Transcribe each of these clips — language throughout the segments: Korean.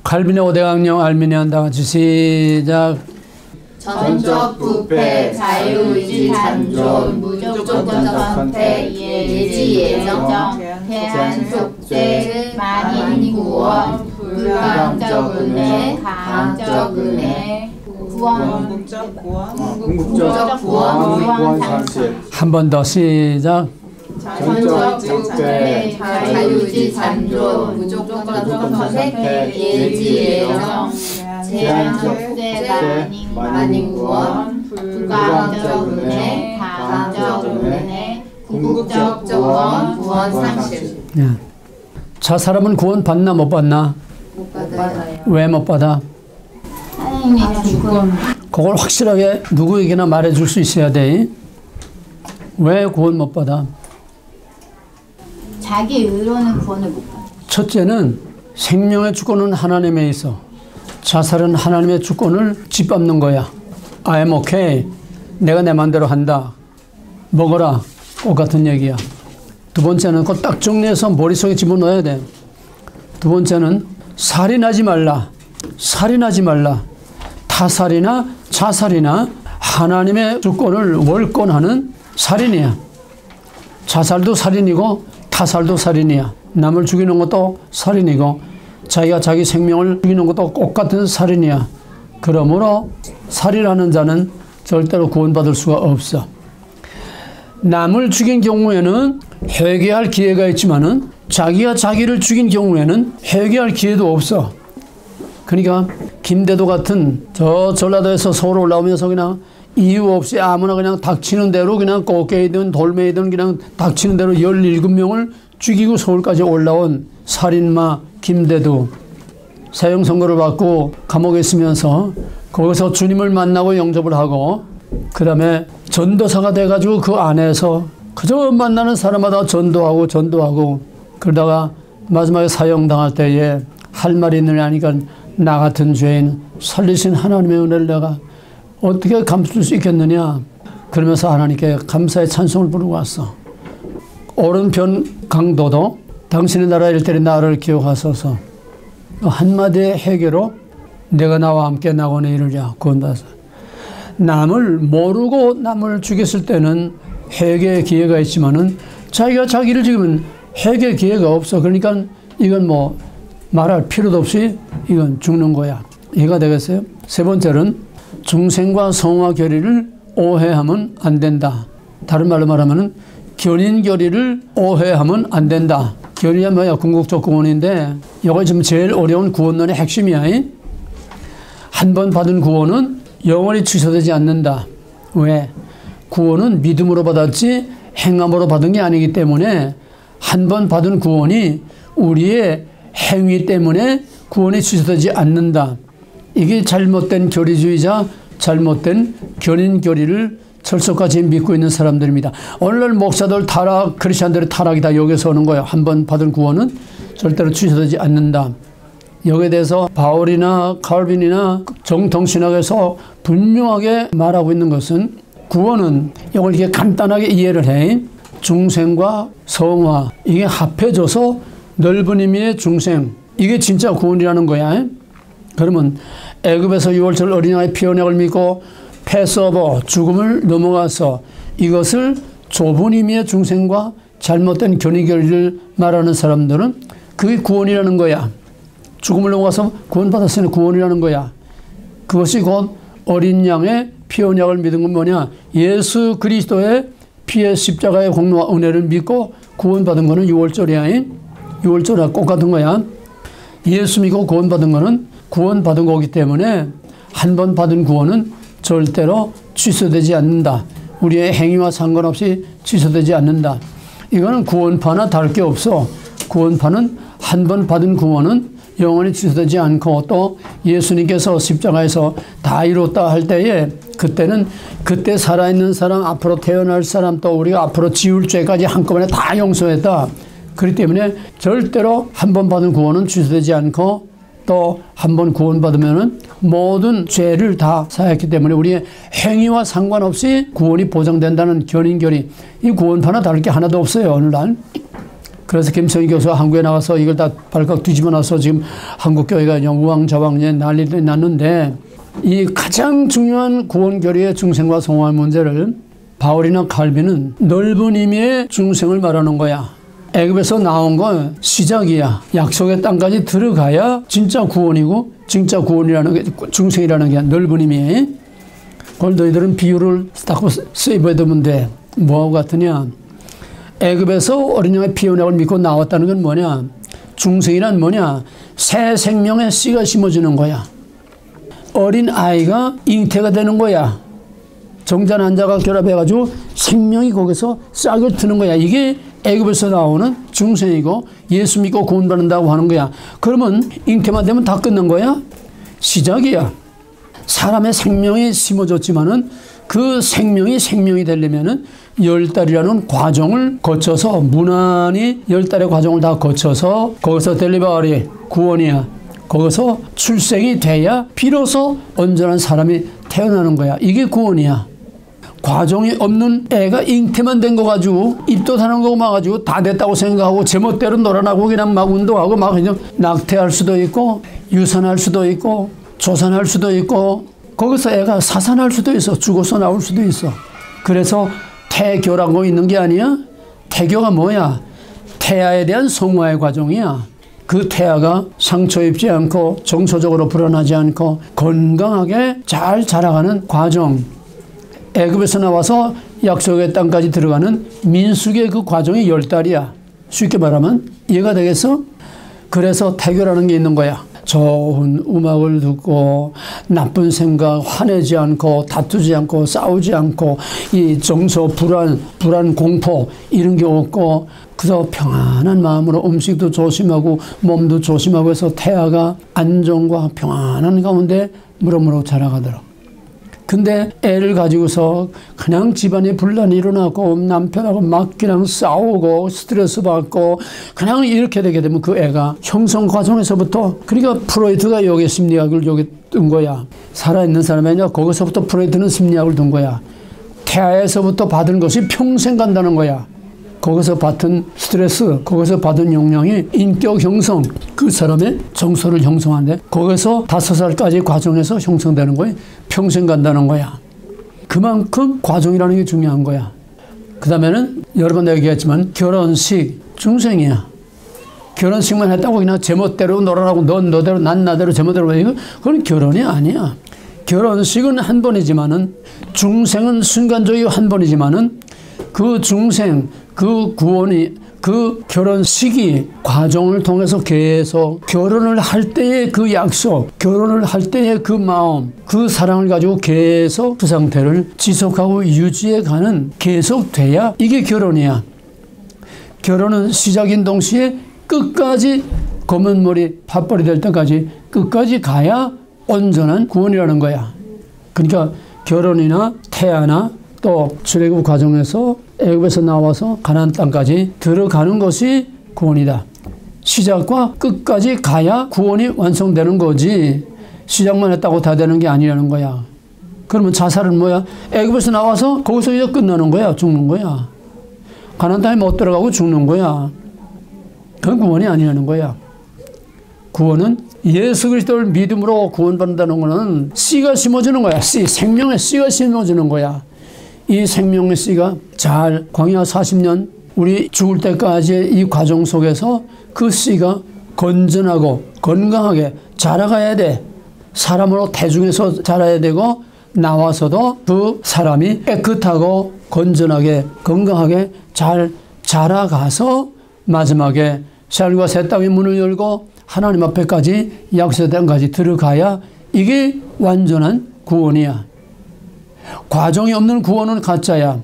칼빈의 5대 강령 알미니안 다 같이 시작. 전적 부패, 자유의지 잔존, 무조건적 선택, 예지 예정, 대안 속죄, 만인 구원, 불강적 은혜, 강적 은혜, 궁극적 구원 상실. 한 번 더 시작. 전적 부패, 자유의지 잔존, 무조건적 선택, 예지 예정, 대안 속죄, 만인 구원, 불강적 은혜, 강적 은혜, 궁극적 구원 상실. 자, 사람은 구원 받나 못 받나? 못 받아요. 왜 못 받아? 하나님의 주권. 그걸 확실하게 누구에게나 말해줄 수 있어야 돼. 왜 구원 못 받아? 자기 의로는 구원을 못 받아. 첫째는 생명의 주권은 하나님에 있어. 자살은 하나님의 주권을 짓밟는 거야. I'm okay. 내가 내 맘대로 한다. 먹어라. 똑같은 얘기야. 두 번째는 그거 딱 정리해서 머릿속에 집어넣어야 돼. 두 번째는 살인하지 말라. 살인하지 말라. 타살이나 자살이나 하나님의 주권을 월권하는 살인이야. 자살도 살인이고 타살도 살인이야. 남을 죽이는 것도 살인이고 자기가 자기 생명을 죽이는 것도 똑같은 살인이야. 그러므로 살인하는 자는 절대로 구원받을 수가 없어. 남을 죽인 경우에는 회개할 기회가 있지만은 자기가 자기를 죽인 경우에는 회개할 기회도 없어. 그러니까 김대도 같은 저 전라도에서 서울 올라오면서 그냥 이유 없이 아무나 그냥 닥치는 대로 그냥 꽃게이든 돌멩이든 그냥 닥치는 대로 17명을 죽이고 서울까지 올라온 살인마 김대도 사형 선고를 받고 감옥에 있으면서 거기서 주님을 만나고 영접을 하고 그 다음에 전도사가 돼가지고 그 안에서 그저 만나는 사람마다 전도하고 그러다가 마지막에 사형당할 때에 할 말이 있느냐 하니까 나 같은 죄인 살리신 하나님의 은혜를 내가 어떻게 감출 수 있겠느냐 그러면서 하나님께 감사의 찬송을 부르고 왔어. 오른편 강도도 당신의 나라 일들이 나를 기억하소서. 한마디의 회개로 내가 나와 함께 낙원에 이르자 구원받아서. 남을 모르고 남을 죽였을 때는 회개의 기회가 있지만은 자기가 자기를 죽이면 회개의 기회가 없어. 그러니까 이건 뭐 말할 필요도 없이 이건 죽는 거야. 이해가 되겠어요? 세 번째는 중생과 성화 결의를 오해하면 안 된다. 다른 말로 말하면 견인 결의를 오해하면 안 된다. 결의야 뭐야? 궁극적 구원인데 이거 지금 제일 어려운 구원론의 핵심이야. 한 번 받은 구원은 영원히 취소되지 않는다. 왜? 구원은 믿음으로 받았지 행함으로 받은 게 아니기 때문에 한 번 받은 구원이 우리의 행위 때문에 구원이 취소되지 않는다. 이게 잘못된 교리주의자, 잘못된 견인 교리를 철석같이 믿고 있는 사람들입니다. 오늘날 목사들 타락, 크리스천들의 타락이 다 여기서 오는 거예요. 한 번 받은 구원은 절대로 취소되지 않는다. 여기에 대해서 바울이나 칼빈이나 정통신학에서 분명하게 말하고 있는 것은 구원은 이걸 이렇게 간단하게 이해를 해. 중생과 성화 이게 합해져서 넓은 의미의 중생 이게 진짜 구원이라는 거야. 그러면 애굽에서 6월절 어린아이 피 언약을 믿고 패스오버 죽음을 넘어가서 이것을 좁은 의미의 중생과 잘못된 견의결의를 말하는 사람들은 그게 구원이라는 거야. 죽음을 넘어가서 구원받았으니 구원이라는 거야. 그것이 곧 어린 양의 피 언약을 믿은 건 뭐냐? 예수 그리스도의 피의 십자가의 공로와 은혜를 믿고 구원받은 거는 6월절이야. 6월절이랑 똑같은 거야. 예수 믿고 구원받은 거는 구원받은 거기 때문에 한 번 받은 구원은 절대로 취소되지 않는다. 우리의 행위와 상관없이 취소되지 않는다. 이거는 구원파나 다를 게 없어. 구원파는 한 번 받은 구원은 영원히 취소되지 않고 또 예수님께서 십자가에서 다 이뤘다 할 때에 그때는 그때 살아있는 사람, 앞으로 태어날 사람 또 우리가 앞으로 지을 죄까지 한꺼번에 다 용서했다. 그렇기 때문에 절대로 한 번 받은 구원은 취소되지 않고 또 한 번 구원받으면은 모든 죄를 다 사했기 때문에 우리의 행위와 상관없이 구원이 보장된다는 견인결의 이 구원파나 다를 게 하나도 없어요. 오늘날 그래서 김성희 교수가 한국에 나와서 이걸 다 발칵 뒤집어 놔서 지금 한국 교회가 우왕좌왕 난리를 났는데, 이 가장 중요한 구원 교리의 중생과 성화 문제를 바울이나 칼빈은 넓은 의미의 중생을 말하는 거야. 애굽에서 나온 건 시작이야. 약속의 땅까지 들어가야 진짜 구원이고, 진짜 구원이라는 게 중생이라는 게 넓은 의미. 그걸 너희들은 비유를 딱 세이브해두면 돼. 뭐하고 같으냐? 애굽에서 어린 양의 피 언약을 믿고 나왔다는 건 뭐냐? 중생이란 뭐냐? 새 생명의 씨가 심어지는 거야. 어린 아이가 잉태가 되는 거야. 정자 난자가 결합해가지고 생명이 거기서 싹을 트는 거야. 이게 애굽에서 나오는 중생이고 예수 믿고 구원받는다고 하는 거야. 그러면 잉태만 되면 다 끝난 거야? 시작이야. 사람의 생명이 심어졌지만은 그 생명이 되려면은 10달이라는 과정을 거쳐서, 무난히 10달의 과정을 다 거쳐서 거기서 델리버리, 구원이야. 거기서 출생이 돼야 비로소 온전한 사람이 태어나는 거야. 이게 구원이야. 과정이 없는 애가 잉태만 된 거 가지고 입덧하는 거 가지고 다 됐다고 생각하고 제멋대로 놀아나고 그냥 막 운동하고 막 그냥 낙태할 수도 있고, 유산할 수도 있고, 조산할 수도 있고, 거기서 애가 사산할 수도 있어. 죽어서 나올 수도 있어. 그래서 태교라고 있는 게 아니야. 태교가 뭐야? 태아에 대한 성화의 과정이야. 그 태아가 상처 입지 않고 정서적으로 불안하지 않고 건강하게 잘 자라가는 과정. 애굽에서 나와서 약속의 땅까지 들어가는 민수기의 그 과정이 10달이야. 쉽게 말하면 이해가 되겠어? 그래서 태교라는 게 있는 거야. 좋은 음악을 듣고 나쁜 생각, 화내지 않고 다투지 않고 싸우지 않고 이 정서, 불안, 공포 이런 게 없고, 그저 평안한 마음으로 음식도 조심하고 몸도 조심하고 해서 태아가 안정과 평안한 가운데 무럭무럭 자라가더라. 근데 애를 가지고서 그냥 집안에 분란이 일어나고 남편하고 막 그냥 싸우고 스트레스 받고 그냥 이렇게 되게 되면 그 애가 형성 과정에서부터, 그러니까 프로이트가 여기 심리학을 여기 둔 거야. 살아있는 사람이 아니라 거기서부터 프로이트는 심리학을 둔 거야. 태아에서부터 받은 것이 평생 간다는 거야. 거기서 받은 스트레스, 거기서 받은 영향이 인격 형성, 그 사람의 정서를 형성하는데 거기서 5살까지 과정에서 형성되는 거에 평생 간다는 거야. 그만큼 과정이라는 게 중요한 거야. 그 다음에는 여러 번 내가 얘기했지만 결혼식 중생이야. 결혼식만 했다고 그냥 제멋대로 놀아나고 넌 너대로 난 나대로 제멋대로 해. 그건 결혼이 아니야. 결혼식은 한 번이지만은, 중생은 순간적이고 한 번이지만은, 그 중생, 그 구원이, 그 결혼식이 과정을 통해서 계속 결혼을 할 때의 그 약속, 결혼을 할 때의 그 마음, 그 사랑을 가지고 계속 그 상태를 지속하고 유지해가는, 계속돼야 이게 결혼이야. 결혼은 시작인 동시에 끝까지 검은 머리 팥벌이 될 때까지 끝까지 가야 온전한 구원이라는 거야. 그러니까 결혼이나 태아나 또 출애굽 과정에서 애굽에서 나와서 가나안 땅까지 들어가는 것이 구원이다. 시작과 끝까지 가야 구원이 완성되는 거지, 시작만 했다고 다 되는 게 아니라는 거야. 그러면 자살은 뭐야? 애굽에서 나와서 거기서 이제 끝나는 거야. 죽는 거야. 가나안 땅에 못 들어가고 죽는 거야. 그건 구원이 아니라는 거야. 구원은 예수 그리스도를 믿음으로 구원받는다는 거는 씨가 심어지는 거야. 씨, 생명의 씨가 심어지는 거야. 이 생명의 씨가 잘 광야 40년 우리 죽을 때까지의 이 과정 속에서 그 씨가 건전하고 건강하게 자라가야 돼. 사람으로 대중에서 자라야 되고, 나와서도 그 사람이 깨끗하고 건전하게 건강하게 잘 자라가서 마지막에 새하늘과 새 땅의 문을 열고 하나님 앞에까지 약속의 땅까지 들어가야 이게 완전한 구원이야. 과정이 없는 구원은 가짜야.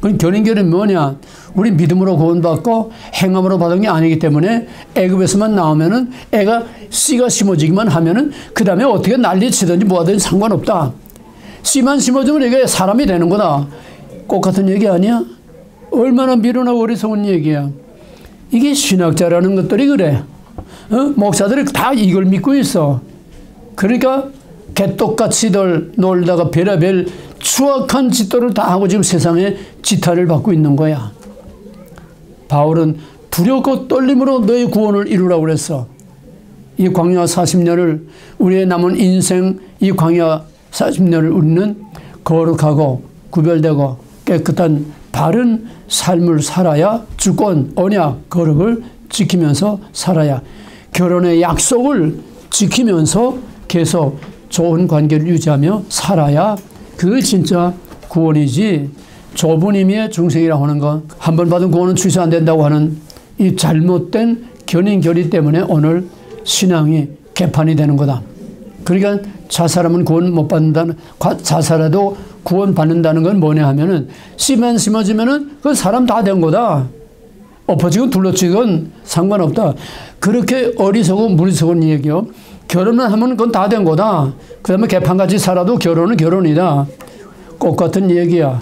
그럼 견인결은 뭐냐? 우리 믿음으로 구원받고 행함으로 받은 게 아니기 때문에 애굽에서만 나오면은 애가 씨가 심어지기만 하면은 그 다음에 어떻게 난리치든지 뭐하든지 상관없다. 씨만 심어주면 이게 사람이 되는 거다. 똑같은 얘기 아니야? 얼마나 미련하고 어리석은 얘기야. 이게 신학자라는 것들이 그래. 목사들이 다 이걸 믿고 있어. 그러니까 개똑같이들 놀다가 별의별 추악한 짓들을 다 하고 지금 세상에 지탄을 받고 있는 거야. 바울은 두렵고 떨림으로 너의 구원을 이루라고 그랬어. 이 광야 40년을 우리의 남은 인생 이 광야 40년을 우리는 거룩하고 구별되고 깨끗한 바른 삶을 살아야 주권, 언약, 거룩을 지키면서 살아야 결혼의 약속을 지키면서 계속 좋은 관계를 유지하며 살아야 그 진짜 구원이지 좁은 의미의 중생이라고 하는 것, 한 번 받은 구원은 취소 안 된다고 하는 이 잘못된 견인결의 때문에 오늘 신앙이 개판이 되는 거다. 그러니까 자살하면 구원 못 받는다는, 자살해도 구원 받는다는 건 뭐냐 하면은 씨만 심어지면은 그 사람 다 된 거다. 엎어지건 둘러치건 상관없다. 그렇게 어리석고 무리석은 얘기요. 결혼만 하면 그건 다 된 거다. 그 다음에 개판같이 살아도 결혼은 결혼이다. 똑같은 얘기야.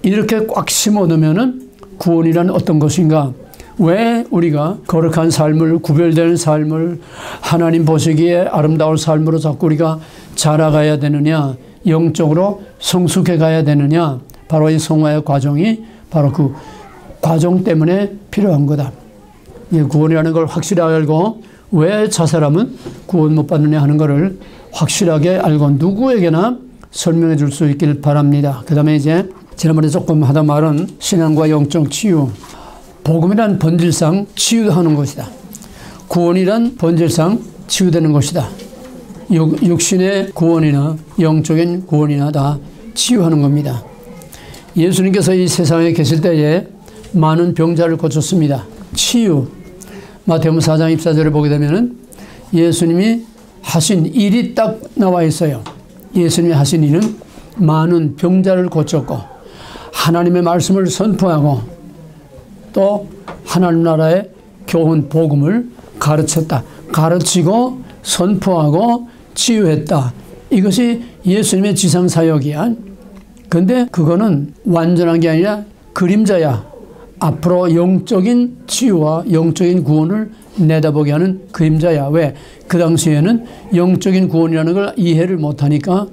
이렇게 꽉 심어두면은 구원이란 어떤 것인가? 왜 우리가 거룩한 삶을, 구별되는 삶을 하나님 보시기에 아름다운 삶으로 자꾸 우리가 자라가야 되느냐, 영적으로 성숙해 가야 되느냐, 바로 이 성화의 과정이 바로 그 과정 때문에 필요한 거다. 이 구원이라는 걸 확실하게 알고 왜 자살하면 구원 못 받느냐 하는 것을 확실하게 알고 누구에게나 설명해 줄 수 있길 바랍니다. 그 다음에 이제 지난번에 조금 하다 말은 신앙과 영적 치유. 복음이란 본질상 치유하는 것이다. 구원이란 본질상 치유되는 것이다. 육신의 구원이나 영적인 구원이나 다 치유하는 겁니다. 예수님께서 이 세상에 계실 때에 많은 병자를 고쳤습니다. 치유. 마태복음 4장 24절을 보게 되면은 예수님이 하신 일이 딱 나와 있어요. 예수님이 하신 일은 많은 병자를 고쳤고 하나님의 말씀을 선포하고 또 하나님 나라의 교훈 복음을 가르쳤다. 가르치고 선포하고 치유했다. 이것이 예수님의 지상사역이야. 근데 그거는 완전한 게 아니라 그림자야. 앞으로 영적인 치유와 영적인 구원을 내다보게 하는 그림자야. 왜? 그 당시에는 영적인 구원이라는 걸 이해를 못하니까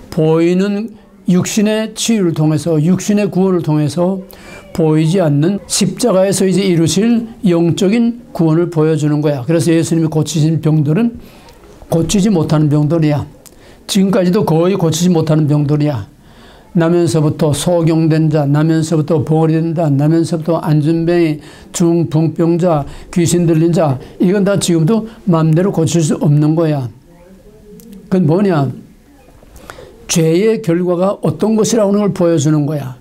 보이는 육신의 치유를 통해서, 육신의 구원을 통해서 보이지 않는 십자가에서 이제 이루실 영적인 구원을 보여주는 거야. 그래서 예수님이 고치신 병들은 고치지 못하는 병들이야. 지금까지도 거의 고치지 못하는 병들이야. 나면서부터 소경된 자, 나면서부터 봉어리 자, 나면서부터 안전뱅이, 중풍병자, 귀신 들린 자, 이건 다 지금도 마음대로 고칠 수 없는 거야. 그건 뭐냐? 죄의 결과가 어떤 것이라고 하는 걸 보여주는 거야.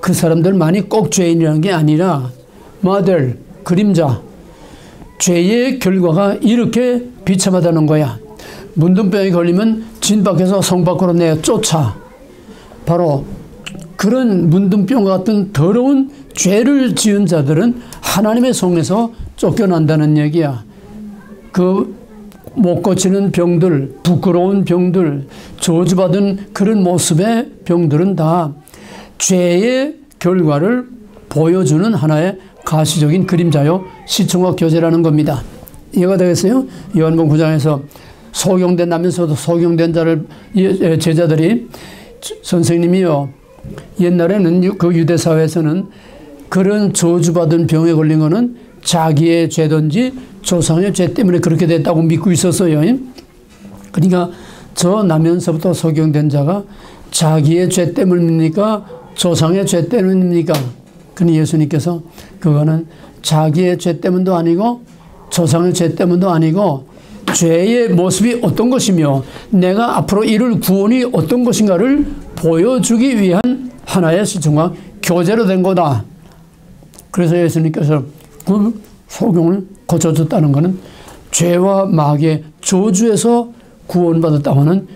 그 사람들만이 꼭 죄인이라는 게 아니라 모델, 그림자, 죄의 결과가 이렇게 비참하다는 거야. 문둥병에 걸리면 진 밖에서 성 밖으로 내쫓아. 바로 그런 문둥병 같은 더러운 죄를 지은 자들은 하나님의 성에서 쫓겨난다는 얘기야. 그 못 고치는 병들, 부끄러운 병들, 저주받은 그런 모습의 병들은 다 죄의 결과를 보여주는 하나의 가시적인 그림자요, 시청과 교제라는 겁니다. 이해가 되겠어요? 요한복음 9장에서 소경된 나면서도 소경된 자를 제자들이 선생님이요, 옛날에는 그 유대 사회에서는 그런 저주받은 병에 걸린 거는 자기의 죄든지 조상의 죄 때문에 그렇게 됐다고 믿고 있었어요. 그러니까 저 나면서부터 소경된 자가 자기의 죄 때문입니까? 조상의 죄 때문입니까? 그러니 예수님께서 그거는 자기의 죄 때문도 아니고 조상의 죄 때문도 아니고 죄의 모습이 어떤 것이며 내가 앞으로 이룰 구원이 어떤 것인가를 보여주기 위한 하나의 시청과 교제로 된 거다. 그래서 예수님께서 그 소경을 고쳐줬다는 것은 죄와 마귀의 저주에서 구원받았다고 하는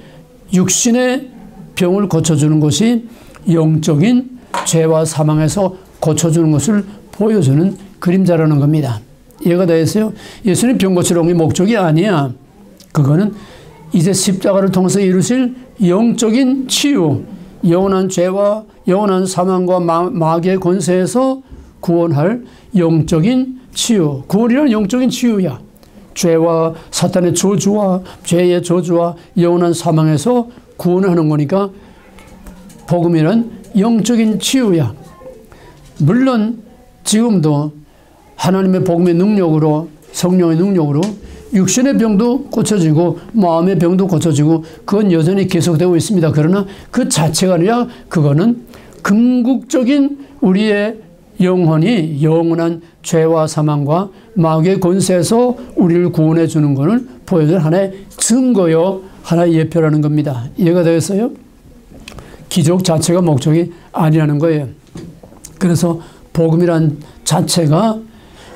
육신의 병을 고쳐주는 것이 영적인 죄와 사망에서 고쳐주는 것을 보여주는 그림자라는 겁니다. 이해가 되겠어요? 예수님 병 고치러 온 게 목적이 아니야. 그거는 이제 십자가를 통해서 이루실 영적인 치유, 영원한 죄와 영원한 사망과 마귀의 권세에서 구원할 영적인 치유. 구원이란 영적인 치유야. 죄와 사탄의 저주와 죄의 저주와 영원한 사망에서 구원을 하는 거니까 복음이란 영적인 치유야. 물론 지금도 하나님의 복음의 능력으로, 성령의 능력으로 육신의 병도 고쳐지고 마음의 병도 고쳐지고 그건 여전히 계속되고 있습니다. 그러나 그 자체가 아니라 그거는 궁극적인 우리의 영혼이 영원한 죄와 사망과 마귀의 권세에서 우리를 구원해 주는 것을 보여줄 하나의 증거요, 하나의 예표라는 겁니다. 이해가 되겠어요? 기적 자체가 목적이 아니라는 거예요. 그래서 복음이란 자체가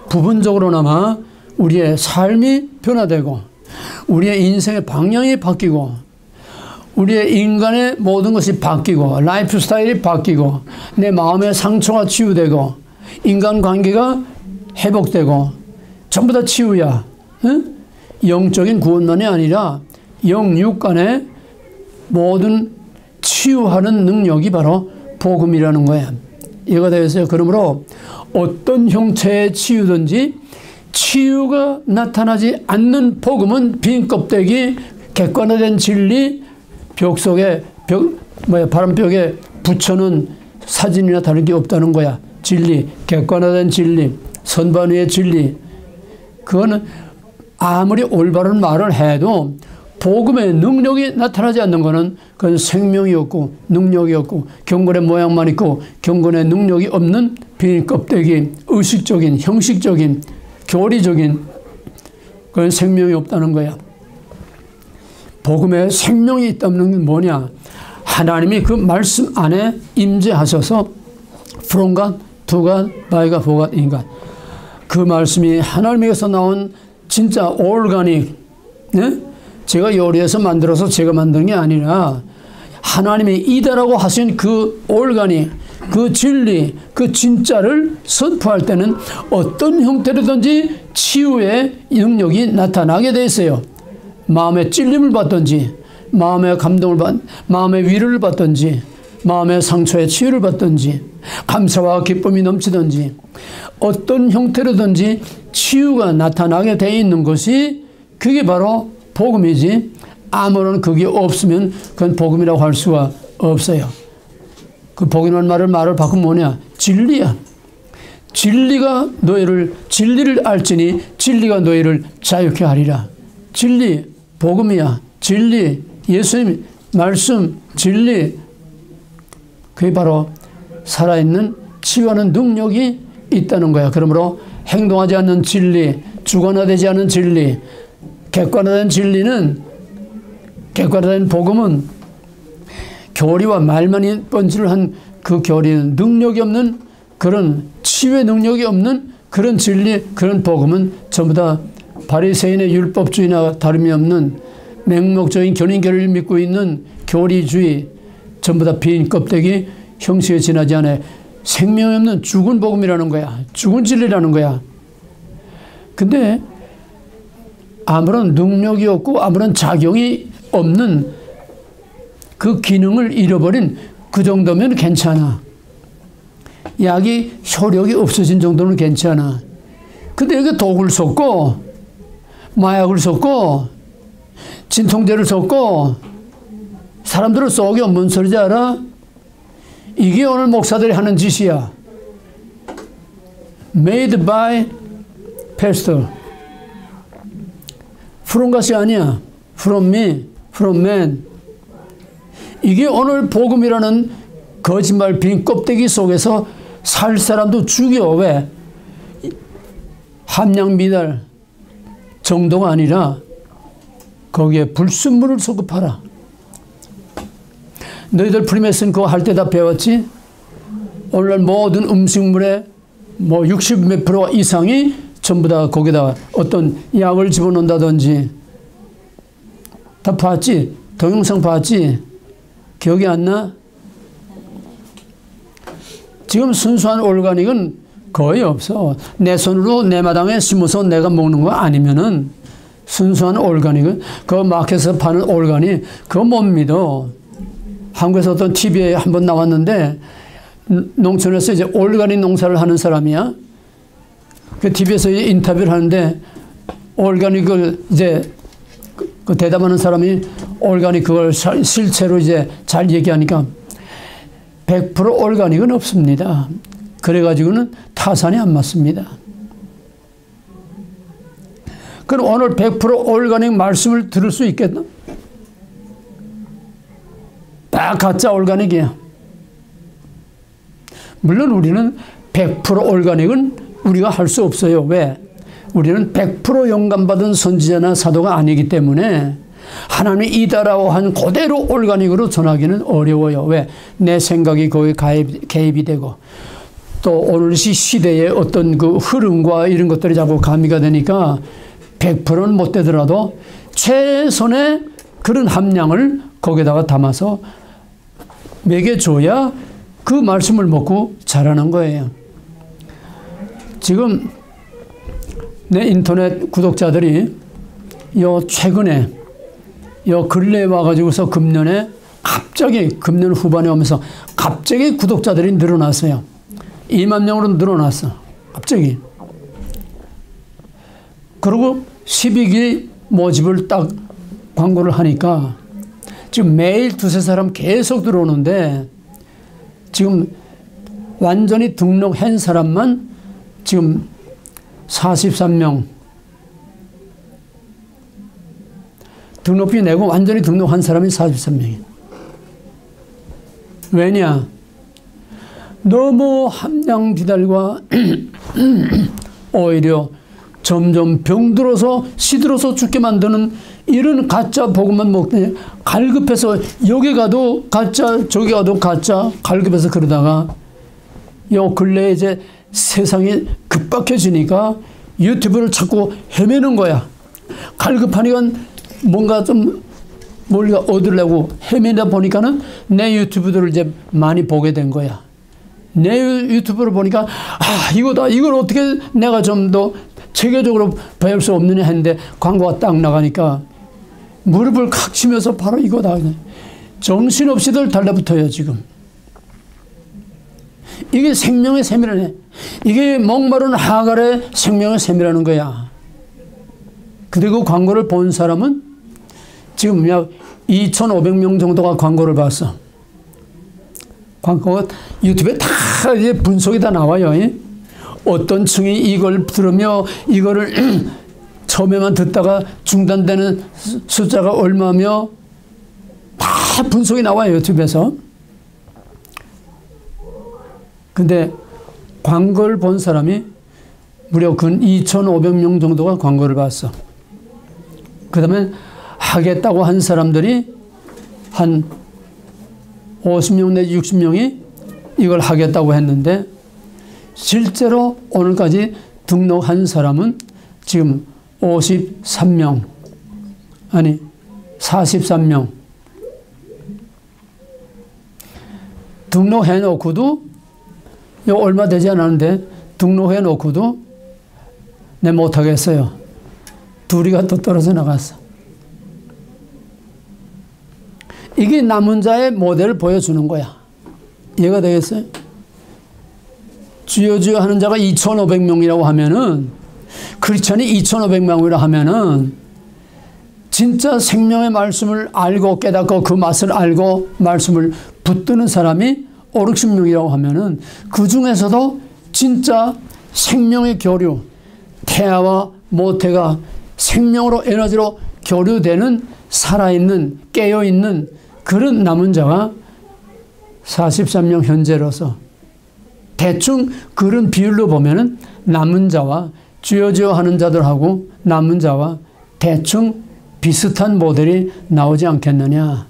부분적으로나마 우리의 삶이 변화되고 우리의 인생의 방향이 바뀌고 우리의 인간의 모든 것이 바뀌고 라이프 스타일이 바뀌고 내 마음의 상처가 치유되고 인간관계가 회복되고 전부 다 치유야. 응? 영적인 구원만이 아니라 영육 간의 모든 치유하는 능력이 바로 복음이라는 거야. 이해가 되겠어요? 그러므로 어떤 형태의 치유든지 치유가 나타나지 않는 복음은 빈 껍데기, 객관화된 진리, 벽 속에 바람벽에 붙여놓은 사진이나 다른 게 없다는 거야. 진리, 객관화된 진리, 선반 위의 진리. 그거는 아무리 올바른 말을 해도 복음의 능력이 나타나지 않는 것은 그건 생명이 없고 능력이 없고 경건의 모양만 있고 경건의 능력이 없는 빈 껍데기, 의식적인, 형식적인, 교리적인 그건 생명이 없다는 거야. 복음에 생명이 있다는 건 뭐냐? 하나님이 그 말씀 안에 임재하셔서 from God, to God, by God, for God, in God. 그 말씀이 하나님에게서 나온 진짜 올가닉, 네? 제가 요리해서 만들어서 제가 만든 게 아니라 하나님이 이다라고 하신 그 올가닉, 그 진리, 그 진짜를 선포할 때는 어떤 형태로든지 치유의 능력이 나타나게 돼 있어요. 마음의 찔림을 받든지 마음의 감동을 마음의 위로를 받든지 마음의 상처의 치유를 받든지 감사와 기쁨이 넘치든지 어떤 형태로든지 치유가 나타나게 돼 있는 것이 그게 바로 복음이지 아무런 그게 없으면 그건 복음이라고 할 수가 없어요. 그 복음이라는 말을 바꾸면 뭐냐? 진리야. 진리를 알지니 진리가 너희를 자유케 하리라. 진리, 복음이야. 진리, 예수님 말씀, 진리. 그게 바로 살아있는 치유하는 능력이 있다는 거야. 그러므로 행동하지 않는 진리, 주관화되지 않은 진리, 객관화된 복음은 교리와 말만 번지를 한 그 교리는 능력이 없는 그런 치유의 능력이 없는 그런 진리, 그런 복음은 전부 다 바리새인의 율법주의나 다름이 없는 맹목적인 견인교리를 믿고 있는 교리주의, 전부 다 빈 껍데기, 형식에 지나지 않아 생명이 없는 죽은 복음이라는 거야. 죽은 진리라는 거야. 근데 아무런 능력이 없고 아무런 작용이 없는 그 기능을 잃어버린 그 정도면 괜찮아. 약이 효력이 없어진 정도는 괜찮아. 근데 여기 독을 섞고 마약을 섞고 진통제를 섞고 사람들을 속여 뭔 소리인지 알아? 이게 오늘 목사들이 하는 짓이야. Made by pastor. From 것이 아니야. From me, from man. 이게 오늘 복음이라는 거짓말 빈 껍데기 속에서 살 사람도 죽여. 왜? 함량 미달 정도가 아니라 거기에 불순물을 섞어 팔아. 너희들 프리메슨 그거 할 때 다 배웠지? 오늘날 모든 음식물의 뭐 60 몇 프로 이상이 전부 다 거기다 어떤 약을 집어넣는다든지 다 봤지? 동영상 봤지? 기억이 안 나? 지금 순수한 올가닉은 거의 없어. 내 손으로 내 마당에 심어서 내가 먹는 거 아니면은 순수한 올가닉은 그 마켓에서 파는 올가닉 그거 못 믿어. 한국에서 어떤 TV에 한번 나왔는데 농촌에서 이제 올가닉 농사를 하는 사람이야. 그 TV에서 인터뷰를 하는데 올가닉을 이제 그 대답하는 사람이 올가닉 그걸 실체로 이제 잘 얘기하니까 100% 올가닉은 없습니다. 그래가지고는 타산이 안 맞습니다. 그럼 오늘 100% 올가닉 말씀을 들을 수 있겠나? 다 가짜 올가닉이야. 물론 우리는 100% 올가닉은 우리가 할 수 없어요. 왜? 우리는 100% 영감받은 선지자나 사도가 아니기 때문에 하나님이 이다라고 한 그대로 올가닉으로 전하기는 어려워요. 왜? 내 생각이 거기에 개입이 되고 또 오늘 시대의 어떤 그 흐름과 이런 것들이 자꾸 가미가 되니까 100%는 못 되더라도 최선의 그런 함량을 거기다가 담아서 먹여줘야 그 말씀을 먹고 자라는 거예요. 지금 내 인터넷 구독자들이 최근에 근래에 와가지고서 금년에 갑자기 금년 후반에 오면서 갑자기 구독자들이 늘어났어요. 2만 명으로 늘어났어. 갑자기. 그리고 12기 모집을 딱 광고를 하니까 지금 매일 두세 사람 계속 들어오는데 지금 완전히 등록한 사람만 지금 43명. 등록비 내고 완전히 등록한 사람이 43명이에요. 왜냐? 너무 함량 비달과 오히려 점점 병들어서 시들어서 죽게 만드는 이런 가짜 복음만 먹더니 갈급해서 여기 가도 가짜 저기 가도 가짜 갈급해서 그러다가 요 근래에 이제 세상이 급박해지니까 유튜브를 자꾸 헤매는 거야. 갈급하니까 뭔가 좀 뭘 얻으려고 헤매다 보니까는 내 유튜브들을 이제 많이 보게 된 거야. 내 유튜브를 보니까 이거다. 이걸 어떻게 내가 좀 더 체계적으로 배울 수 없느냐 했는데 광고가 딱 나가니까 무릎을 칵 치면서 바로 이거다. 정신없이들 달라붙어요 지금. 이게 생명의 샘이라네. 이게 목마른 하갈의 생명의 샘이라는 거야. 그리고 광고를 본 사람은 지금 약 2,500명 정도가 광고를 봤어. 광고가 유튜브에 다 이제 분석이 다 나와요. 어떤 층이 이걸 들으며 이거를 처음에만 듣다가 중단되는 숫자가 얼마며 다 분석이 나와요. 유튜브에서. 근데 광고를 본 사람이 무려 근 2,500명 정도가 광고를 봤어. 그 다음에 하겠다고 한 사람들이 한 50명 내지 60명이 이걸 하겠다고 했는데 실제로 오늘까지 등록한 사람은 지금 53명 아니 43명 등록해 놓고도 얼마 되지 않았는데 등록해 놓고도 내 못하겠어요. 둘이가 또 떨어져 나갔어. 이게 남은 자의 모델을 보여주는 거야. 이해가 되겠어요? 주여 주여 하는 자가 2,500명이라고 하면은 크리스천이 2,500명이라고 하면은 진짜 생명의 말씀을 알고 깨닫고 그 맛을 알고 말씀을 붙드는 사람이 5,60명이라고 하면은 그 중에서도 진짜 생명의 교류, 태아와 모태가 생명으로 에너지로 교류되는 살아있는 깨어있는 그런 남은 자가 43명 현재로서 대충 그런 비율로 보면은 남은 자와 주여 주여 하는 자들하고 남은 자와 대충 비슷한 모델이 나오지 않겠느냐.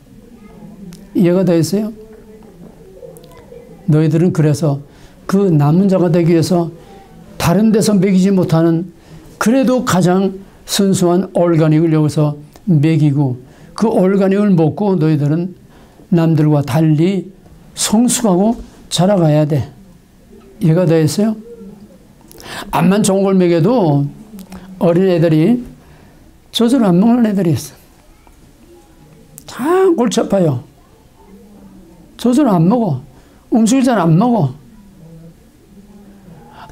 이해가 되겠어요? 너희들은 그래서 그 남은 자가 되기 위해서 다른 데서 먹이지 못하는 그래도 가장 순수한 올가닉을 여기서 먹이고 그 올가닉을 먹고 너희들은 남들과 달리 성숙하고 자라가야 돼. 이해가 되겠어요? 암만 좋은 걸 먹여도 어린 애들이 저절로 안 먹는 애들이 있어. 다 골치 아파요. 저절로 안 먹어. 음식을 잘 안 먹어.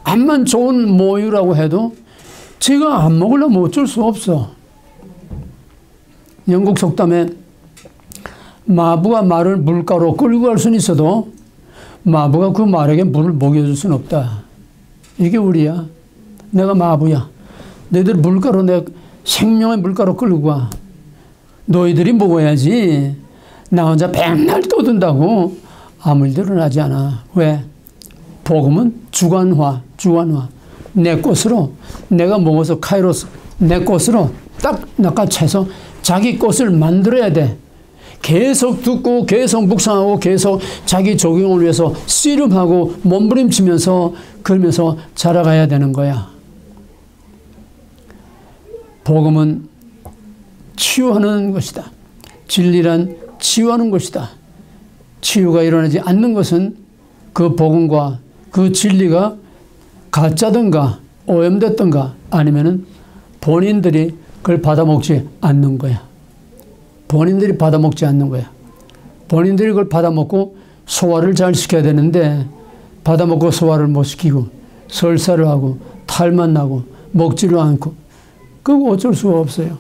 암만 좋은 모유라고 해도 제가 안 먹으려면 어쩔 수 없어. 영국 속담에 마부가 말을 물가로 끌고 갈 수는 있어도 마부가 그 말에게 물을 먹여줄 수는 없다. 이게 우리야. 내가 마부야. 너희들 물가로 내가 생명의 물가로 끌고 가. 너희들이 먹어야지. 나 혼자 맨날 떠든다고 아무 일도 일어나지 않아. 왜? 복음은 주관화. 내 것으로, 내가 먹어서 카이로스, 내 것으로 딱 낚아채서 자기 것을 만들어야 돼. 계속 듣고 계속 묵상하고 계속 자기 적용을 위해서 씨름하고 몸부림치면서 그러면서 자라가야 되는 거야. 복음은 치유하는 것이다. 진리란 치유하는 것이다. 치유가 일어나지 않는 것은 그 복음과 그 진리가 가짜든가 오염됐든가 아니면은 본인들이 그걸 받아먹지 않는 거야. 본인들이 받아먹지 않는 거야. 본인들이 그걸 받아먹고 소화를 잘 시켜야 되는데 받아먹고 소화를 못 시키고 설사를 하고 탈만 나고 먹지를 않고 그거 어쩔 수가 없어요.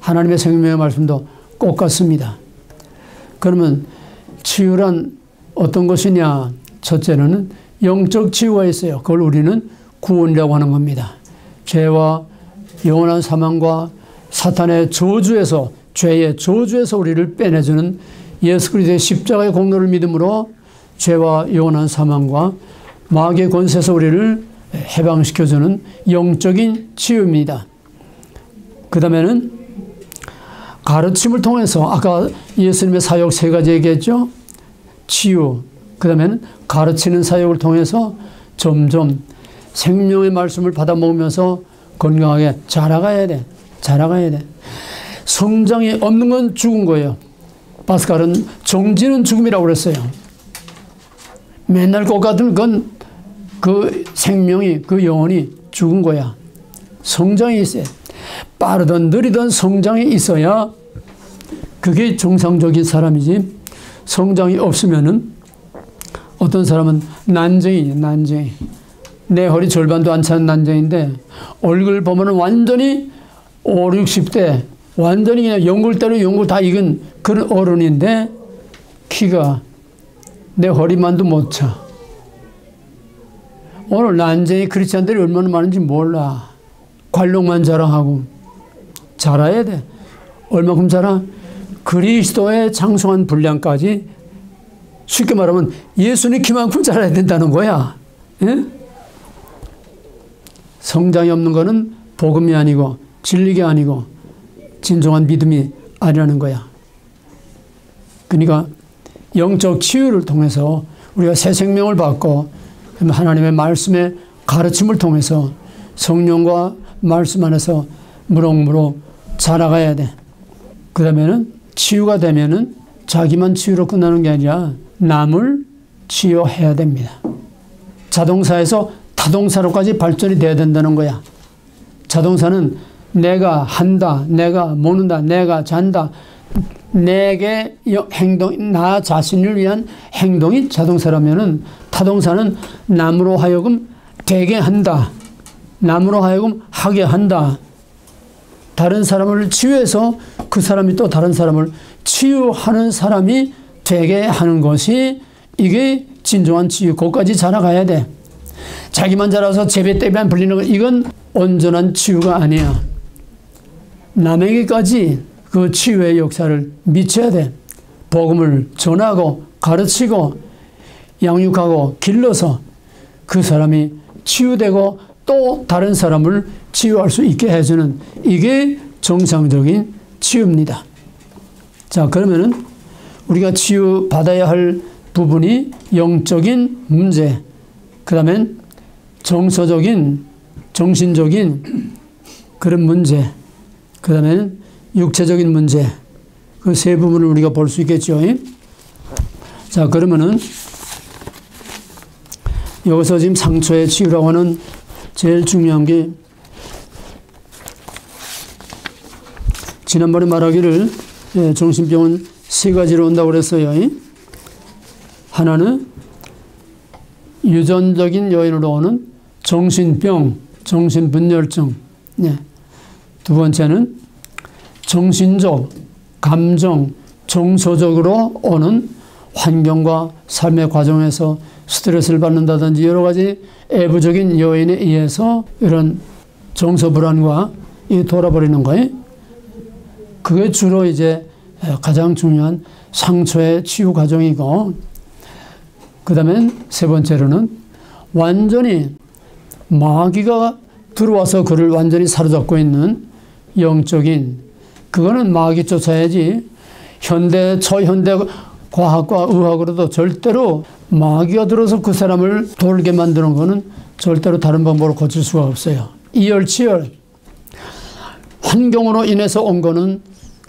하나님의 생명의 말씀도 꼭 같습니다. 그러면 치유란 어떤 것이냐? 첫째는 영적 치유가 있어요. 그걸 우리는 구원이라고 하는 겁니다. 죄와 영원한 사망과 사탄의 저주에서, 죄의 저주에서 우리를 빼내주는 예수 그리스도의 십자가의 공로를 믿음으로 죄와 영원한 사망과 마귀의 권세에서 우리를 해방시켜주는 영적인 치유입니다. 그 다음에는 가르침을 통해서 아까 예수님의 사역 3가지 얘기했죠. 치유, 그 다음에는 가르치는 사역을 통해서 점점 생명의 말씀을 받아 먹으면서 건강하게 자라가야 돼. 성장이 없는 건 죽은 거예요. 파스칼은 정지는 죽음이라고 그랬어요. 맨날 똑같은 건 그 생명이, 그 영혼이 죽은 거야. 성장이 있어야 돼. 빠르든 느리든 성장이 있어야 그게 정상적인 사람이지. 성장이 없으면은 어떤 사람은 난쟁이. 내 허리 절반도 안 차는 난쟁인데 얼굴 보면은 완전히 5, 60대 완전히 그냥 연골 다 익은 그런 어른인데 키가 내 허리만도 못 차. 오늘 난쟁이 크리스찬들이 얼마나 많은지 몰라. 관록만 자랑하고 자라야 돼. 얼마큼 자라? 그리스도의 장성한 분량까지 쉽게 말하면 예수님 키만큼 자라야 된다는 거야. 예? 성장이 없는 거는 복음이 아니고 진리가 아니고 진정한 믿음이 아니라는 거야. 그러니까 영적 치유를 통해서 우리가 새 생명을 받고 하나님의 말씀의 가르침을 통해서 성령과 말씀 안에서 무럭무럭 자라가야 돼. 그 다음에는 치유가 되면은 자기만 치유로 끝나는 게 아니라 남을 치유해야 됩니다. 자동사에서 타동사로까지 발전이 돼야 된다는 거야. 자동사는 내가 한다, 내가 먹는다, 내가 잔다, 내게 행동, 나 자신을 위한 행동이 자동사라면은 타동사는 남으로 하여금 되게 한다, 남으로 하여금 하게 한다. 다른 사람을 치유해서 그 사람이 또 다른 사람을 치유하는 사람이 되게 하는 것이 이게 진정한 치유. 거기까지 자라가야 돼. 자기만 자라서 제비떼비만 불리는 것, 이건 온전한 치유가 아니야. 남에게까지 그 치유의 역사를 미쳐야 돼. 복음을 전하고 가르치고 양육하고 길러서 그 사람이 치유되고 또 다른 사람을 치유할 수 있게 해주는, 이게 정상적인 치유입니다. 자, 그러면은 우리가 치유받아야 할 부분이 영적인 문제, 그 다음엔 정서적인, 정신적인 그런 문제, 그 다음에는 육체적인 문제, 그 세 부분을 우리가 볼 수 있겠죠. 자, 그러면은 여기서 지금 상처의 치유라고 하는 제일 중요한 게, 지난번에 말하기를 정신병은 3가지로 온다고 그랬어요. 하나는 유전적인 요인으로 오는 정신병, 정신분열증. 두 번째는 정신적, 감정, 정서적으로 오는 환경과 삶의 과정에서 스트레스를 받는다든지 여러 가지 외부적인 요인에 의해서 이런 정서 불안과 돌아버리는 거예요. 그게 주로 이제 가장 중요한 상처의 치유 과정이고, 그 다음에 세 번째로는 완전히 마귀가 들어와서 그를 완전히 사로잡고 있는 영적인, 그거는 마귀 쫓아야지 초현대 과학과 의학으로도 절대로 마귀가 들어서 그 사람을 돌게 만드는 거는 절대로 다른 방법으로 고칠 수가 없어요. 이열치열. 환경으로 인해서 온 거는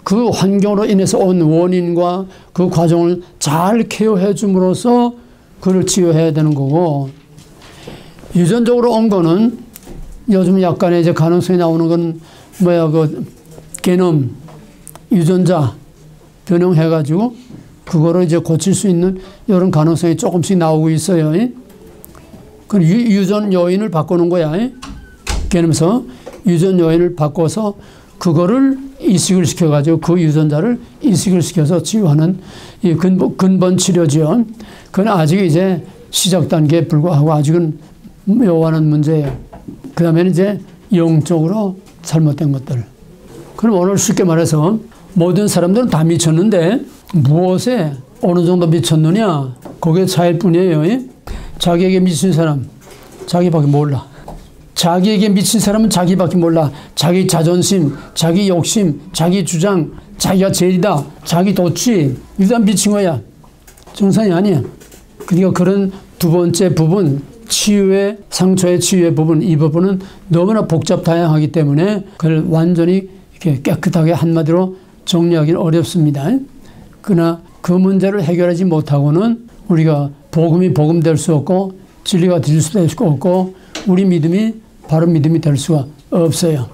그 환경으로 인해서 온 원인과 그 과정을 잘 케어해 줌으로써 그를 치유해야 되는 거고, 유전적으로 온 거는 요즘 약간의 이제 가능성이 나오는 건 그 게놈, 유전자 변형해가지고 그거를 이제 고칠 수 있는 이런 가능성이 조금씩 나오고 있어요. 그 유전 요인을 바꾸는 거야. 게놈에서 유전 요인을 바꿔서 그거를 이식을 시켜가지고 그 유전자를 이식을 시켜서 치유하는 이 근본 치료죠. 그건 아직 이제 시작 단계에 불과하고 아직은 묘한 문제예요. 그 다음에는 이제 영적으로 잘못된 것들. 그럼 오늘 쉽게 말해서 모든 사람들은 다 미쳤는데 무엇에 어느 정도 미쳤느냐, 그게 차일 뿐이에요. 자기에게 미친 사람 자기밖에 몰라. 자기에게 미친 사람은 자기밖에 몰라. 자기 자존심, 자기 욕심, 자기 주장, 자기가 제일이다, 자기 도취, 일단 미친 거야. 정상이 아니야. 그러니까 그런 두 번째 부분, 치유의, 상처의 치유의 부분, 이 부분은 너무나 복잡 다양하기 때문에 그걸 완전히 이렇게 깨끗하게 한마디로 정리하기는 어렵습니다. 그러나 그 문제를 해결하지 못하고는 우리가 복음이 복음될 수 없고 진리가 될 수도 없고 우리 믿음이 바른 믿음이 될 수가 없어요.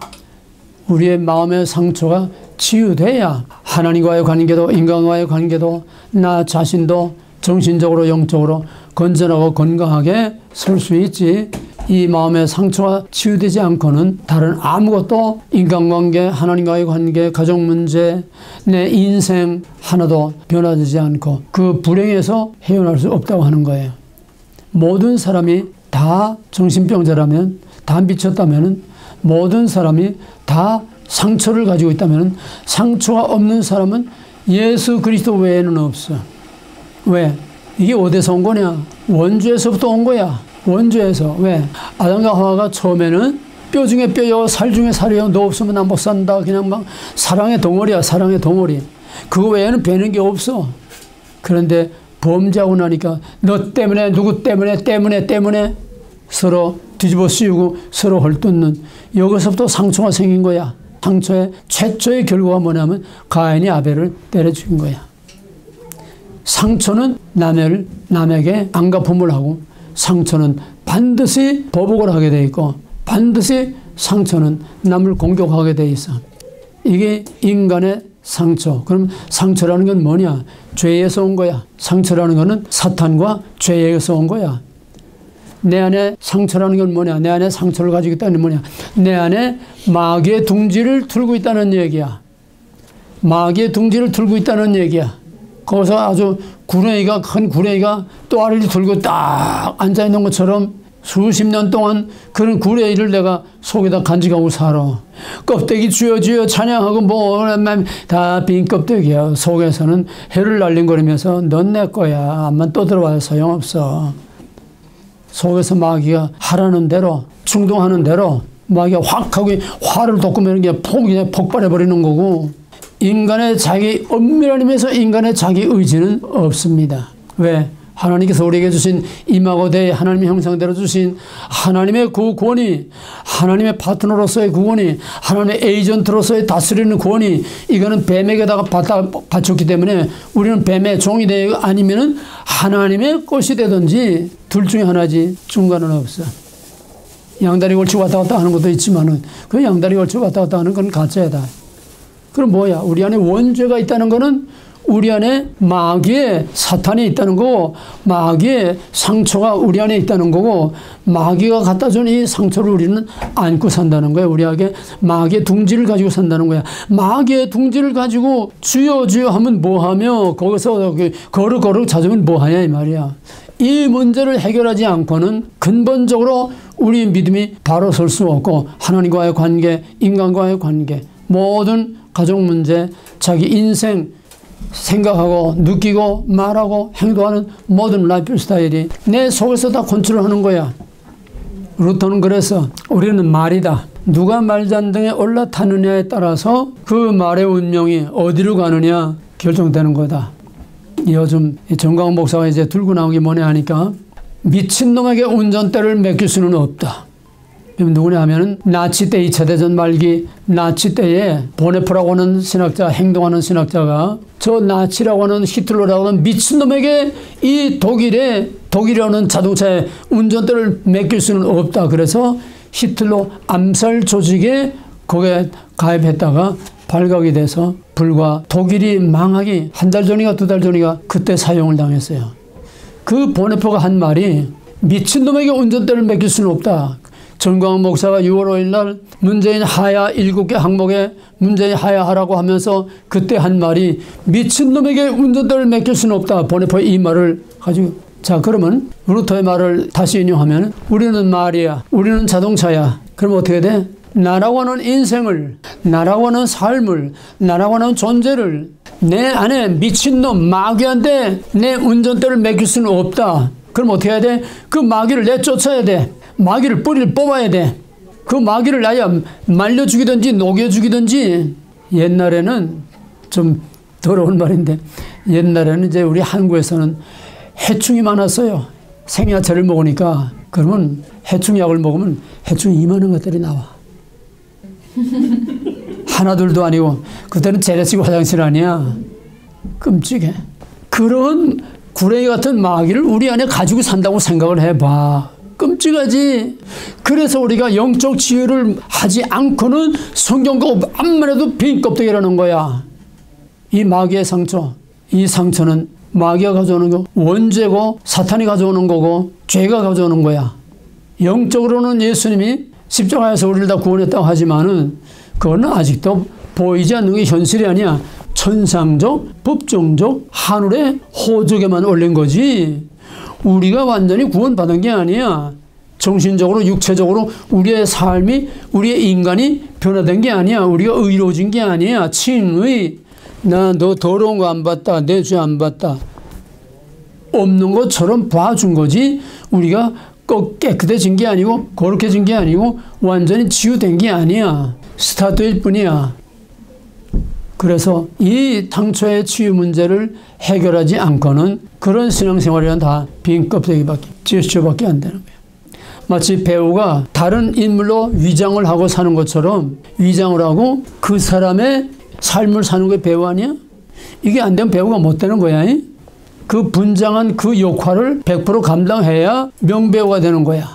우리의 마음의 상처가 치유돼야 하나님과의 관계도 인간과의 관계도 나 자신도 정신적으로 영적으로 건전하고 건강하게 설 수 있지, 이 마음의 상처가 치유되지 않고는 다른 아무것도 인간관계, 하나님과의 관계, 가정문제, 내 인생 하나도 변화되지 않고 그 불행에서 헤어날 수 없다고 하는 거예요. 모든 사람이 다 정신병자라면, 다 미쳤다면, 모든 사람이 다 상처를 가지고 있다면 상처가 없는 사람은 예수 그리스도 외에는 없어. 왜? 이게 어디서 온 거냐? 원주에서부터 온 거야. 원주에서. 왜? 아담과 하와가 처음에는 뼈 중에 뼈요, 살 중에 살이요, 너 없으면 난 못 산다. 그냥 막 사랑의 덩어리야, 사랑의 덩어리. 그거 외에는 배는 게 없어. 그런데 범죄하고 나니까 너 때문에, 누구 때문에 서로 뒤집어 씌우고 서로 헐뜯는, 여기서부터 상처가 생긴 거야. 상처의 최초의 결과가 뭐냐면 가인이 아벨을 때려 죽인 거야. 상처는 남에게 안갚음을 하고, 상처는 반드시 보복을 하게 돼 있고, 반드시 상처는 남을 공격하게 돼 있어. 이게 인간의 상처. 그럼 상처라는 건 뭐냐? 죄에서 온 거야. 상처라는 거는 사탄과 죄에서 온 거야. 내 안에 상처라는 건 뭐냐? 내 안에 상처를 가지고 있다는 건 뭐냐? 내 안에 마귀의 둥지를 틀고 있다는 얘기야. 마귀의 둥지를 틀고 있다는 얘기야. 거기서 아주 구렁이가, 큰 구렁이가 또아리를 들고 딱 앉아있는 것처럼 수십 년 동안 그런 구렁이를 내가 속에다 간직하고 살아. 껍데기 쥐어 찬양하고 다 빈 껍데기야. 속에서는 해를 날린거리면서 넌 내 거야. 암만 떠들어봐야 소용없어. 속에서 마귀가 하라는 대로, 충동하는 대로 마귀가 확 하고 화를 돋구면 그냥 폭발해버리는 거고, 인간의 자기, 엄밀한 의미에서 인간의 자기 의지는 없습니다. 왜? 하나님께서 우리에게 주신 임하고 대해 하나님의 형상대로 주신 하나님의 그 권위, 하나님의 파트너로서의 그 권위, 하나님의 에이전트로서의 다스리는 권위, 이거는 뱀에게다가 바쳤기 때문에 우리는 뱀의 종이 되고 아니면은 하나님의 것이 되든지 둘 중에 하나지, 중간은 없어. 양다리 걸치고 왔다 갔다 하는 것도 있지만은 그 양다리 걸치고 왔다 갔다 하는 건 가짜다. 그럼 뭐야? 우리 안에 원죄가 있다는 거는 우리 안에 마귀의 사탄이 있다는 거고, 마귀의 상처가 우리 안에 있다는 거고, 마귀가 갖다 준 이 상처를 우리는 안고 산다는 거야. 우리에게 마귀의 둥지를 가지고 산다는 거야. 마귀의 둥지를 가지고 주여 주여 하면 뭐하며 거기서 거룩 찾으면 뭐하냐 이 말이야. 이 문제를 해결하지 않고는 근본적으로 우리 믿음이 바로 설 수 없고 하나님과의 관계, 인간과의 관계, 모든 가족 문제, 자기 인생 생각하고 느끼고 말하고 행동하는 모든 라이프 스타일이 내 속에서 다 컨트롤하는 거야. 루터는 그래서 우리는 말이다. 누가 말잔등에 올라타느냐에 따라서 그 말의 운명이 어디로 가느냐 결정되는 거다. 요즘 정광훈 목사가 이제 들고 나온 게 뭐냐 하니까 미친놈에게 운전대를 맡길 수는 없다. 누구냐 하면은 나치 때 2차 대전 말기 나치 때에 보네프라고 하는 신학자, 행동하는 신학자가 저 나치라고 하는 히틀러라고 하는 미친놈에게 이 독일이라는 자동차에 운전대를 맡길 수는 없다. 그래서 히틀러 암살 조직에 거기에 가입했다가 발각이 돼서 불과 독일이 망하기 한 달 전인가 2달 전인가 그때 사용을 당했어요. 그 보네프가 한 말이 미친놈에게 운전대를 맡길 수는 없다. 정광훈 목사가 6월 5일 날 문재인 하야 7개 항목에 문재인 하야하라고 하면서 그때 한 말이 미친놈에게 운전대를 맡길 수는 없다. 보네프의 이 말을 가지고 자 그러면 루터의 말을 다시 인용하면 우리는 말이야. 우리는 자동차야. 그럼 어떻게 돼? 나라고 하는 인생을, 나라고 하는 삶을, 나라고 하는 존재를 내 안에 미친놈 마귀한테 내 운전대를 맡길 수는 없다. 그럼 어떻게 해야 돼? 그 마귀를 내쫓아야 돼. 마귀를 뿌리를 뽑아야 돼. 그 마귀를 나야 말려 죽이든지 녹여 죽이든지. 옛날에는 좀 더러운 말인데 옛날에는 이제 우리 한국에서는 해충이 많았어요. 생야채를 먹으니까 그러면 해충약을 먹으면 해충이 이만한 것들이 나와. 하나둘도 아니고 그때는 재래식 화장실 아니야. 끔찍해. 그런 구레이 같은 마귀를 우리 안에 가지고 산다고 생각을 해봐. 끔찍하지. 그래서 우리가 영적 치유를 하지 않고는 성경과 암만 해도 빈 껍데기라는 거야. 이 마귀의 상처, 이 상처는 마귀가 가져오는 거 원죄고 사탄이 가져오는 거고 죄가 가져오는 거야. 영적으로는 예수님이 십자가에서 우리를 다 구원했다고 하지만은 그거는 아직도 보이지 않는 게 현실이 아니야. 천상적, 법정적, 하늘의 호적에만 올린 거지. 우리가 완전히 구원받은 게 아니야. 정신적으로, 육체적으로 우리의 삶이, 우리의 인간이 변화된 게 아니야. 우리가 의로워진 게 아니야. 칭의. 나 너 더러운 거 안 봤다. 내 죄 안 봤다. 없는 것처럼 봐준 거지. 우리가 꼭 깨끗해진 게 아니고 거룩해진 게 아니고 완전히 치유된 게 아니야. 스타트일 뿐이야. 그래서 이 당초의 치유 문제를 해결하지 않고는 그런 신앙생활이란 다 빈 껍데기밖에, 제스처밖에 안 되는 거야. 마치 배우가 다른 인물로 위장을 하고 사는 것처럼 위장을 하고 그 사람의 삶을 사는 게 배우 아니야? 이게 안 되면 배우가 못 되는 거야. 그 분장한 그 역할을 100% 감당해야 명배우가 되는 거야.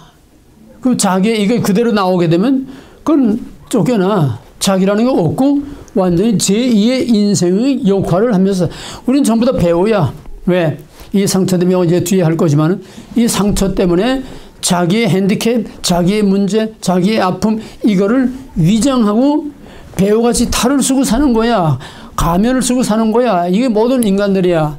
그럼 자기의 이게 그대로 나오게 되면 그건 쫓겨나. 자기라는 게 없고 완전히 제2의 인생의 역할을 하면서 우린 전부 다 배우야. 왜? 이 상처 때문에 이제 뒤에 할 거지만 이 상처 때문에 자기의 핸디캡, 자기의 문제, 자기의 아픔 이거를 위장하고 배우같이 탈을 쓰고 사는 거야. 가면을 쓰고 사는 거야. 이게 모든 인간들이야.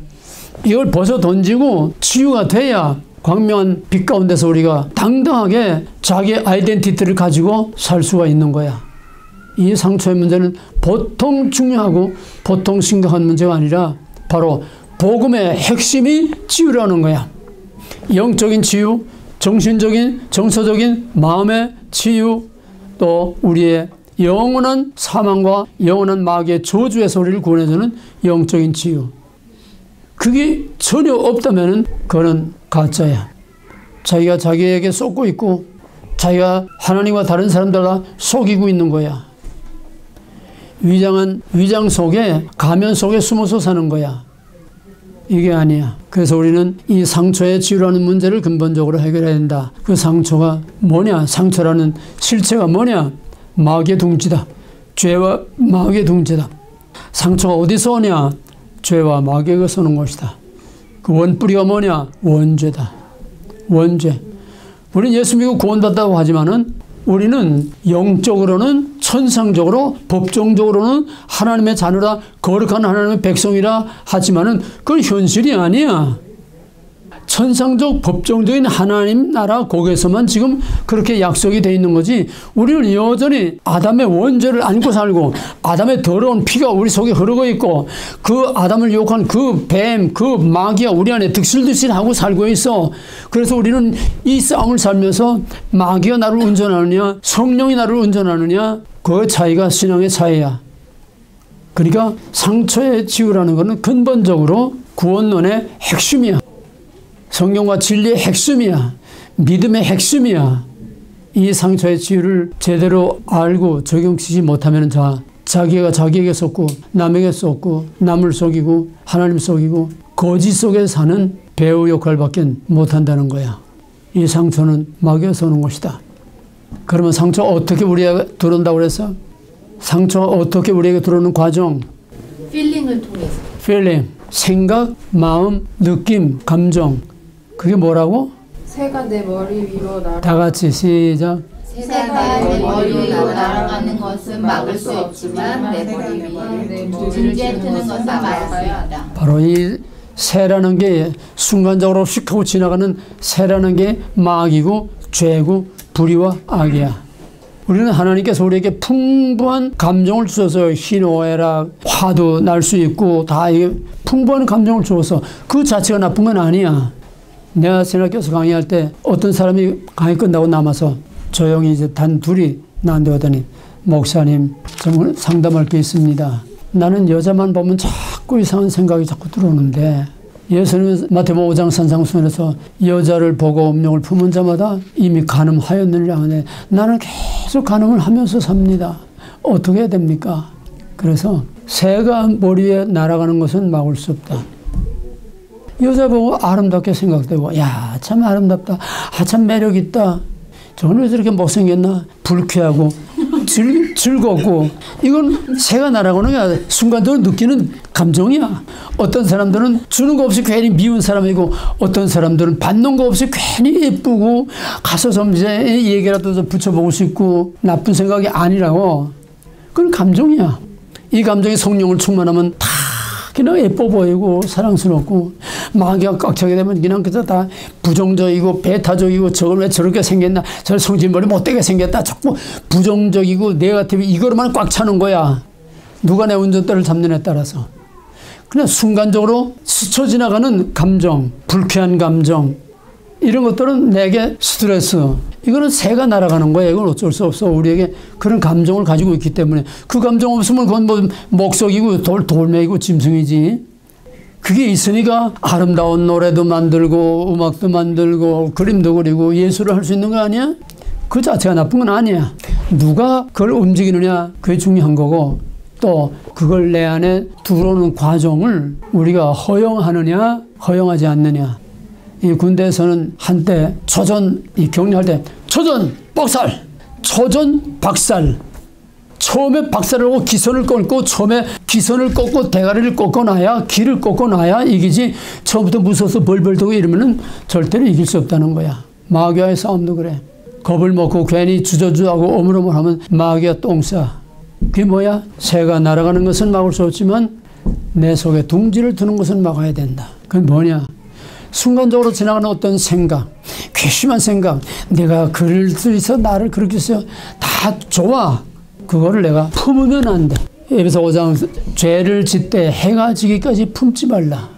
이걸 벗어 던지고 치유가 돼야 광명한 빛 가운데서 우리가 당당하게 자기의 아이덴티티를 가지고 살 수가 있는 거야. 이 상처의 문제는 보통 중요하고 보통 심각한 문제가 아니라 바로 복음의 핵심이 치유라는 거야. 영적인 치유, 정신적인, 정서적인 마음의 치유, 또 우리의 영원한 사망과 영원한 마귀의 저주에서 우리를 구원해주는 영적인 치유. 그게 전혀 없다면 그거는 가짜야. 자기가 자기에게 쏟고 있고 자기가 하나님과 다른 사람들과 속이고 있는 거야. 위장 속에, 가면 속에 숨어서 사는 거야. 이게 아니야. 그래서 우리는 이 상처의 치유라는 문제를 근본적으로 해결해야 된다. 그 상처가 뭐냐? 상처라는 실체가 뭐냐? 마귀의 둥지다. 죄와 마귀의 둥지다. 상처가 어디서 오냐? 죄와 마귀에서 오는 것이다. 그 원뿌리가 뭐냐? 원죄다. 원죄. 우리는 예수 믿고 구원받았다고 하지만은 우리는 영적으로는 천상적으로 법정적으로는 하나님의 자녀라 거룩한 하나님의 백성이라 하지만은 그건 현실이 아니야. 천상적 법정적인 하나님 나라 거기에서만 지금 그렇게 약속이 돼 있는 거지. 우리는 여전히 아담의 원죄를 안고 살고 아담의 더러운 피가 우리 속에 흐르고 있고 그 아담을 유혹한 그 뱀, 그 마귀가 우리 안에 득실득실하고 살고 있어. 그래서 우리는 이 싸움을 살면서 마귀가 나를 운전하느냐 성령이 나를 운전하느냐 그 차이가 신앙의 차이야. 그러니까 상처의 치유라는 것은 근본적으로 구원론의 핵심이야. 성경과 진리의 핵심이야. 믿음의 핵심이야. 이 상처의 치유를 제대로 알고 적용시키지 못하면 자기가 자기에게 속고 남에게 속고 남을 속이고 하나님 속이고 거짓 속에 사는 배우 역할밖에 못한다는 거야. 이 상처는 마귀가 쏘는 것이다. 그러면 상처 어떻게 우리에게 들어온다고 그랬어? 상처 어떻게 우리에게 들어오는 과정? 필링을 통해서. 필링, 생각, 마음, 느낌, 감정. 그게 뭐라고? 새가 내 머리 위로 날아. 다 같이 시작. 새가 내 머리 위로 날아가는 것은 막을 수 없지만 내 머리 위에 둥지에 트는 것은 막을 수 있다. 바로 이 새라는 게 순간적으로 휙 하고 지나가는 새라는 게 마귀고 죄고 불의와 악이야. 우리는 하나님께서 우리에게 풍부한 감정을 주셔서 희노애락, 화도 날 수 있고 다 풍부한 감정을 주어서 그 자체가 나쁜 건 아니야. 내가 신학교에서 강의할 때 어떤 사람이 강의 끝나고 남아서 조용히 이제 단 둘이 나한테 오더니 목사님 정말 상담할 게 있습니다. 나는 여자만 보면 자꾸 이상한 생각이 자꾸 들어오는데 예수님은 마태복음 5장 산상수훈에서 여자를 보고 음욕을 품은 자마다 이미 간음하였느니라 하네. 나는 계속 간음을 하면서 삽니다. 어떻게 해야 됩니까? 그래서 새가 머리 위에 날아가는 것은 막을 수 없다. 여자 보고 아름답게 생각되고 야 참 아름답다. 아 참 매력있다. 저는 왜 저렇게 못생겼나? 불쾌하고 즐겁고 이건 새가 날아가는 게 순간적으로 느끼는 감정이야. 어떤 사람들은 주는 거 없이 괜히 미운 사람이고 어떤 사람들은 받는 거 없이 괜히 예쁘고 가서 좀 이제 얘기라도 좀 붙여보고 싶고 나쁜 생각이 아니라고. 그건 감정이야. 이 감정이 성령을 충만하면 다 그냥 예뻐 보이고 사랑스럽고 마귀가 꽉 차게 되면 그냥 그저 다 부정적이고 배타적이고 저걸 왜 저렇게 생겼나 저 성질머리 못되게 생겼다 자꾸 부정적이고 네거티브 이거로만 꽉 차는 거야. 누가 내 운전대를 잡느냐에 따라서 그냥 순간적으로 스쳐 지나가는 감정, 불쾌한 감정 이런 것들은 내게 스트레스 이거는 새가 날아가는 거야. 이건 어쩔 수 없어. 우리에게 그런 감정을 가지고 있기 때문에 그 감정 없으면 그건 뭐 목석이고 돌멩이고 짐승이지. 그게 있으니까 아름다운 노래도 만들고 음악도 만들고 그림도 그리고 예술을 할 수 있는 거 아니야? 그 자체가 나쁜 건 아니야. 누가 그걸 움직이느냐 그게 중요한 거고 또 그걸 내 안에 들어오는 과정을 우리가 허용하느냐 허용하지 않느냐. 이 군대에서는 한때 초전 격리할 때 초전 박살 초전 박살 처음에 박살을 하고 기선을 꺾고 처음에 기선을 꺾고 대가리를 꺾어놔야 길을 꺾어놔야 이기지 처음부터 무서워서 벌벌 떠고 이러면은 절대로 이길 수 없다는 거야. 마귀와의 싸움도 그래. 겁을 먹고 괜히 주저주저하고 어물어물하면 마귀가 똥 싸. 그게 뭐야? 새가 날아가는 것은 막을 수 없지만 내 속에 둥지를 두는 것은 막아야 된다. 그건 뭐냐? 순간적으로 지나가는 어떤 생각, 괘씸한 생각, 내가 그럴 수 있어, 나를 그렇게 했어요. 다 좋아. 그거를 내가 품으면 안 돼. 에베소 5장 죄를 짓되 해가 지기까지 품지 말라.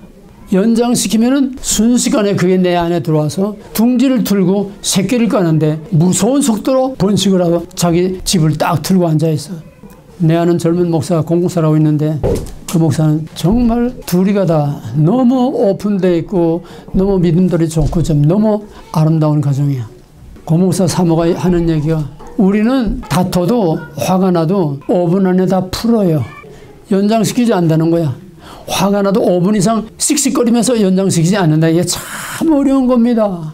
연장시키면은 순식간에 그게 내 안에 들어와서 둥지를 틀고 새끼를 까는데 무서운 속도로 번식을 하고 자기 집을 딱 틀고 앉아있어. 내 아는 젊은 목사가 공공사를 하고 있는데 그 목사는 정말 둘이가 다 너무 오픈되어 있고 너무 믿음들이 좋고 좀 너무 아름다운 가정이야. 그 목사 사모가 하는 얘기가 우리는 다퉈도 화가 나도 5분 안에 다 풀어요. 연장시키지 않는다는 거야. 화가 나도 5분 이상 씩씩거리면서 연장시키지 않는다. 이게 참 어려운 겁니다.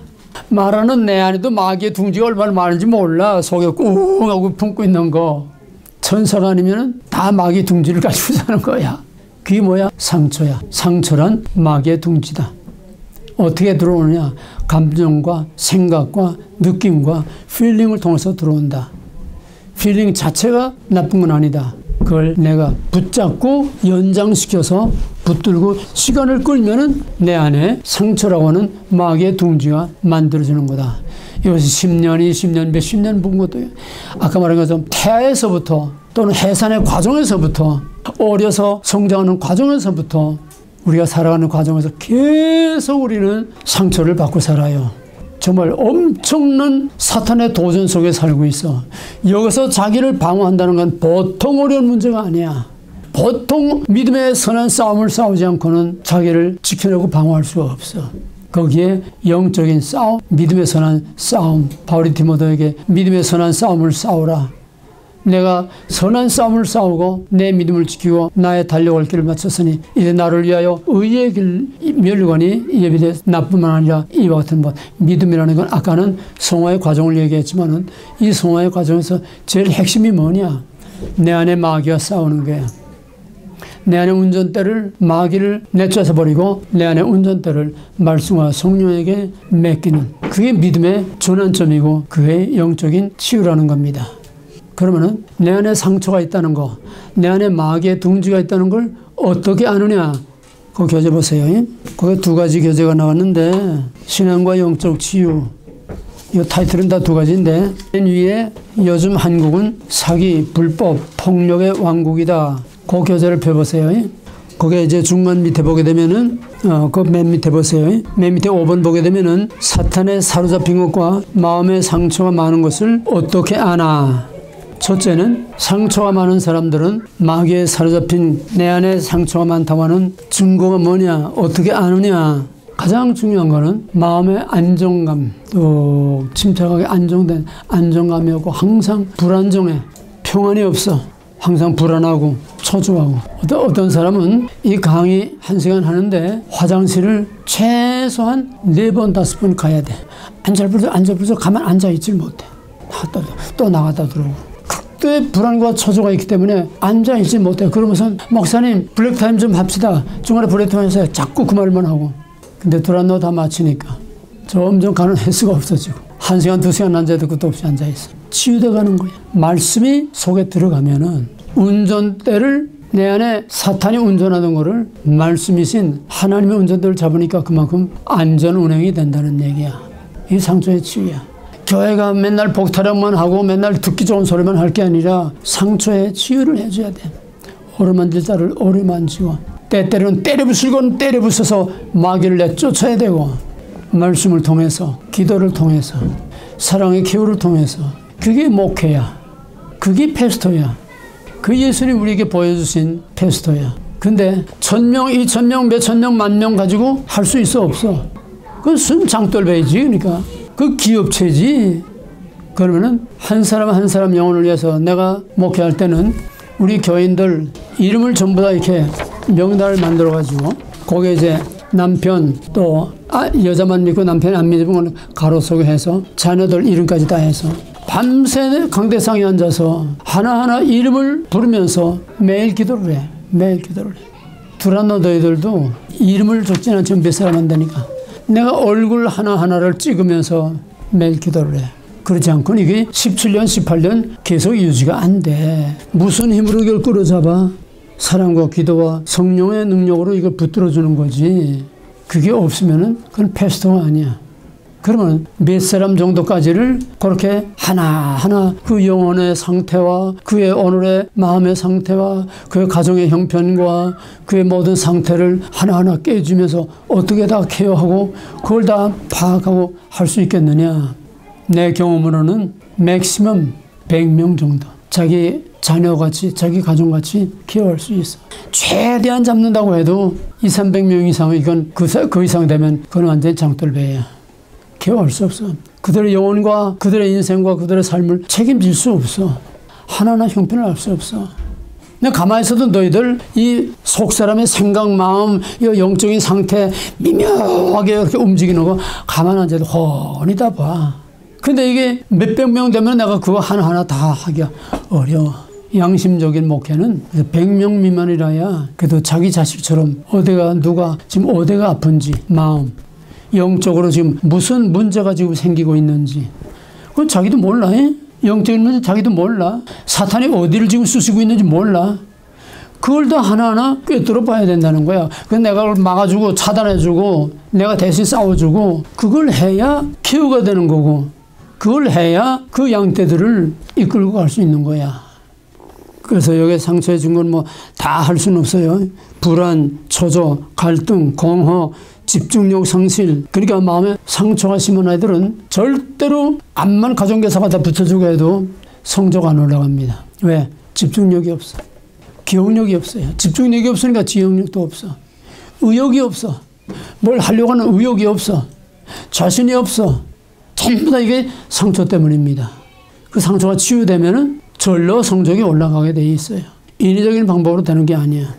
말하는 내 안에도 마귀의 둥지가 얼마나 많은지 몰라. 속에 꿍 하고 품고 있는 거. 천사가 아니면 다 마귀 둥지를 가지고 사는 거야. 그게 뭐야? 상처야. 상처란 마귀의 둥지다. 어떻게 들어오느냐? 감정과 생각과 느낌과 필링을 통해서 들어온다. 필링 자체가 나쁜 건 아니다. 그걸 내가 붙잡고 연장시켜서 붙들고 시간을 끌면은 내 안에 상처라고 하는 마귀의 둥지가 만들어지는 거다. 이것이 10년이 10년, 몇십 년 본 것도 아까 말한 것처럼 태아에서부터 또는 해산의 과정에서부터 어려서 성장하는 과정에서부터 우리가 살아가는 과정에서 계속 우리는 상처를 받고 살아요. 정말 엄청난 사탄의 도전 속에 살고 있어. 여기서 자기를 방어한다는 건 보통 어려운 문제가 아니야. 보통 믿음의 선한 싸움을 싸우지 않고는 자기를 지켜내고 방어할 수가 없어. 거기에 영적인 싸움, 믿음의 선한 싸움, 바울이 디모데에게 믿음의 선한 싸움을 싸우라. 내가 선한 싸움을 싸우고 내 믿음을 지키고 나의 달려갈 길을 마쳤으니 이제 나를 위하여 의의 길 멸류관이 예비되어 나뿐만 아니라 이와 같은 것. 믿음이라는 건 아까는 성화의 과정을 얘기했지만은 이 성화의 과정에서 제일 핵심이 뭐냐? 내 안에 마귀와 싸우는 거야. 내 안에 운전대를 마귀를 내쫓아 버리고 내 안에 운전대를 말씀과 성령에게 맡기는 그게 믿음의 전환점이고 그게 영적인 치유라는 겁니다. 그러면은 내 안에 상처가 있다는 거, 내 안에 마귀의 둥지가 있다는 걸 어떻게 아느냐? 그 교재 보세요. 거기 두 가지 교재가 나왔는데 신앙과 영적 치유. 이 타이틀은 다 두 가지인데 맨 위에 요즘 한국은 사기, 불법, 폭력의 왕국이다. 그 교재를 펴보세요. 거기에 이제 중간 밑에 보게 되면은 그 맨 밑에 보세요. 맨 밑에 5번 보게 되면은 사탄에 사로잡힌 것과 마음의 상처가 많은 것을 어떻게 아나? 첫째는 상처가 많은 사람들은 마귀에 사로잡힌 내 안에 상처가 많다고 하는 증거가 뭐냐? 어떻게 아느냐? 가장 중요한 거는 마음의 안정감, 또 침착하게 안정된 안정감이었고 항상 불안정해. 평안이 없어. 항상 불안하고 초조하고. 어떤 사람은 이 강의 1시간 하는데 화장실을 최소한 4번, 5번 가야 돼. 앉아버려서 가만 앉아있질 못해. 또 나갔다 들어오고. 극도의 불안과 초조가 있기 때문에 앉아있지 못해. 그러면서 목사님 블랙타임 좀 합시다. 중간에 블랙타임에서 자꾸 그 말만 하고. 근데 두란노 다 마치니까 점점 가는 횟수가 없어지고 1시간, 2시간 앉아도 끝도 없이 앉아있어. 치유돼 가는 거야. 말씀이 속에 들어가면은 운전대를 내 안에 사탄이 운전하던 거를 말씀이신 하나님의 운전대를 잡으니까 그만큼 안전 운행이 된다는 얘기야. 이 상처의 치유야. 교회가 맨날 복타령만 하고 맨날 듣기 좋은 소리만 할 게 아니라 상처에 치유를 해줘야 돼. 오르만질 자를 오르만지고 때때로는 때려부수건 때려부숴서 마귀를 내쫓아야 되고 말씀을 통해서 기도를 통해서 사랑의 기호를 통해서 그게 목회야. 그게 패스토야. 그 예수님 우리에게 보여주신 패스토야. 근데 1000명, 2000명, 몇천명, 만명 가지고 할 수 있어 없어? 그건 순 장돌배이지. 그러니까 그 기업체지. 그러면은 한 사람 한 사람 영혼을 위해서 내가 목회할 때는 우리 교인들 이름을 전부 다 이렇게 명단을 만들어 가지고 거기에 이제 남편 또 여자만 믿고 남편이 안 믿으면 건 가로속에 해서 자녀들 이름까지 다 해서 밤새 강대상에 앉아서 하나하나 이름을 부르면서 매일 기도를 해. 매일 기도를 해. 두란노 너희들도 이름을 적진 않지만 몇 사람 안 되니까 내가 얼굴 하나하나를 찍으면서 매일 기도를 해. 그렇지 않고는 이게 17년, 18년 계속 유지가 안 돼. 무슨 힘으로 이걸 끌어잡아? 사랑과 기도와 성령의 능력으로 이걸 붙들어주는 거지. 그게 없으면은 그건 패스토가 아니야. 그러면 몇 사람 정도까지를 그렇게 하나하나 그 영혼의 상태와 그의 오늘의 마음의 상태와 그의 가정의 형편과 그의 모든 상태를 하나하나 깨주면서 어떻게 다 케어하고 그걸 다 파악하고 할 수 있겠느냐. 내 경험으로는 맥시멈 100명 정도 자기 자녀같이 자기 가정같이 케어할 수 있어. 최대한 잡는다고 해도 200~300명 이상 이건 그 이상 되면 그건 완전히 장돌배야. 케어할 수 없어. 그들의 영혼과 그들의 인생과 그들의 삶을 책임질 수 없어. 하나하나 형편을 알 수 없어. 그냥 가만히 있어도 너희들 이 속사람의 생각, 마음, 이 영적인 상태 미묘하게 이렇게 움직이는 거 가만히 앉아도 훤히 다 봐. 근데 이게 몇백 명 되면 내가 그거 하나하나 다 하기가 어려워. 양심적인 목회는 100명 미만이라야 그래도 자기 자식처럼 누가 지금 어디가 아픈지 마음 영적으로 지금 무슨 문제가 지금 생기고 있는지 그건 자기도 몰라. 영적인 문제 자기도 몰라. 사탄이 어디를 지금 쑤시고 있는지 몰라. 그걸 다 하나하나 꿰뚫어 봐야 된다는 거야. 그래서 내가 그걸 막아주고 차단해주고 내가 대신 싸워주고 그걸 해야 케어가 되는 거고 그걸 해야 그 양떼들을 이끌고 갈 수 있는 거야. 그래서 여기 상처해 준 건 뭐 다 할 수는 없어요. 불안, 초조, 갈등, 공허, 집중력 상실. 그러니까 마음에 상처가 심한 아이들은 절대로 암만 가정교사가 다 붙여주고 해도 성적 안 올라갑니다. 왜? 집중력이 없어. 기억력이 없어요. 집중력이 없으니까 기억력도 없어. 의욕이 없어. 뭘 하려고 하는 의욕이 없어. 자신이 없어. 전부 다 이게 상처 때문입니다. 그 상처가 치유되면은 절로 성적이 올라가게 돼 있어요. 인위적인 방법으로 되는 게 아니야.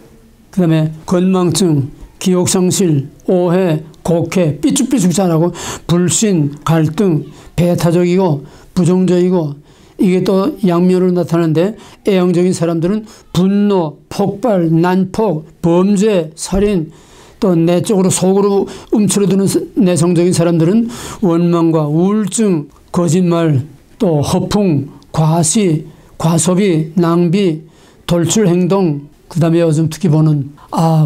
그 다음에 건망증, 기억상실, 오해, 곡해, 삐죽삐죽 자라고 불신, 갈등, 배타적이고 부정적이고 이게 또 양면으로 나타나는데 A형적인 사람들은 분노, 폭발, 난폭, 범죄, 살인 또 내적으로 속으로 움츠러드는 내성적인 사람들은 원망과 우울증, 거짓말, 또 허풍, 과시, 과소비, 낭비, 돌출 행동 그 다음에 요즘 특히 보는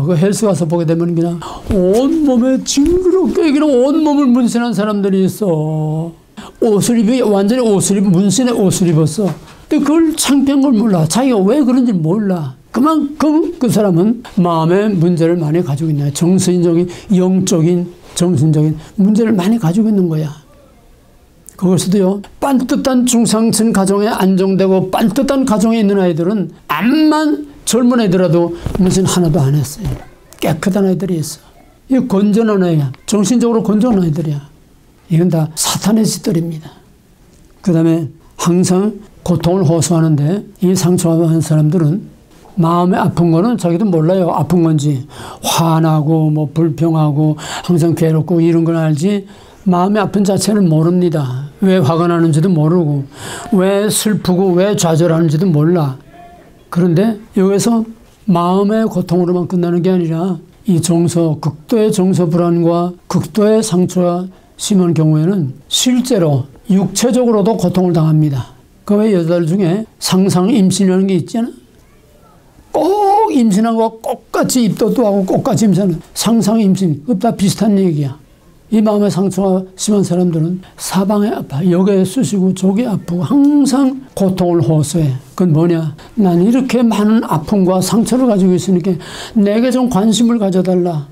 그 헬스 가서 보게 되면 그냥 온몸에 징그럽게 그냥 온몸을 문신한 사람들이 있어. 완전히 문신에 옷을 입었어. 근데 그걸 창피한 걸 몰라. 자기가 왜 그런지 몰라. 그만큼 그 사람은 마음의 문제를 많이 가지고 있나. 정신적인, 영적인, 정신적인 문제를 많이 가지고 있는 거야. 그것도요, 빤듯한 중상층 가정에 안정되고 빤듯한 가정에 있는 아이들은 암만 젊은 애들라도 문신 하나도 안 했어요. 깨끗한 아이들이 있어. 이 건전한 아이야. 정신적으로 건전한 아이들이야. 이건 다 사탄의 짓들입니다. 그 다음에 항상 고통을 호소하는데 이 상처가 많은 사람들은 마음에 아픈 거는 자기도 몰라요. 아픈 건지. 화나고 뭐 불평하고 항상 괴롭고 이런 건 알지 마음의 아픈 자체는 모릅니다. 왜 화가 나는지도 모르고 왜 슬프고 왜 좌절하는지도 몰라. 그런데 여기서 마음의 고통으로만 끝나는 게 아니라 이 극도의 정서 불안과 극도의 상처가 심한 경우에는 실제로 육체적으로도 고통을 당합니다. 그 왜 여자들 중에 상상 임신이라는 게 있잖아. 꼭 임신하고 똑같이 입덧도 하고 똑같이 임신하는 상상 임신. 그거 다 비슷한 얘기야. 이 마음의 상처가 심한 사람들은 사방에 아파. 여기에 쑤시고 저기 아프고 항상 고통을 호소해. 그건 뭐냐? 난 이렇게 많은 아픔과 상처를 가지고 있으니까 내게 좀 관심을 가져달라.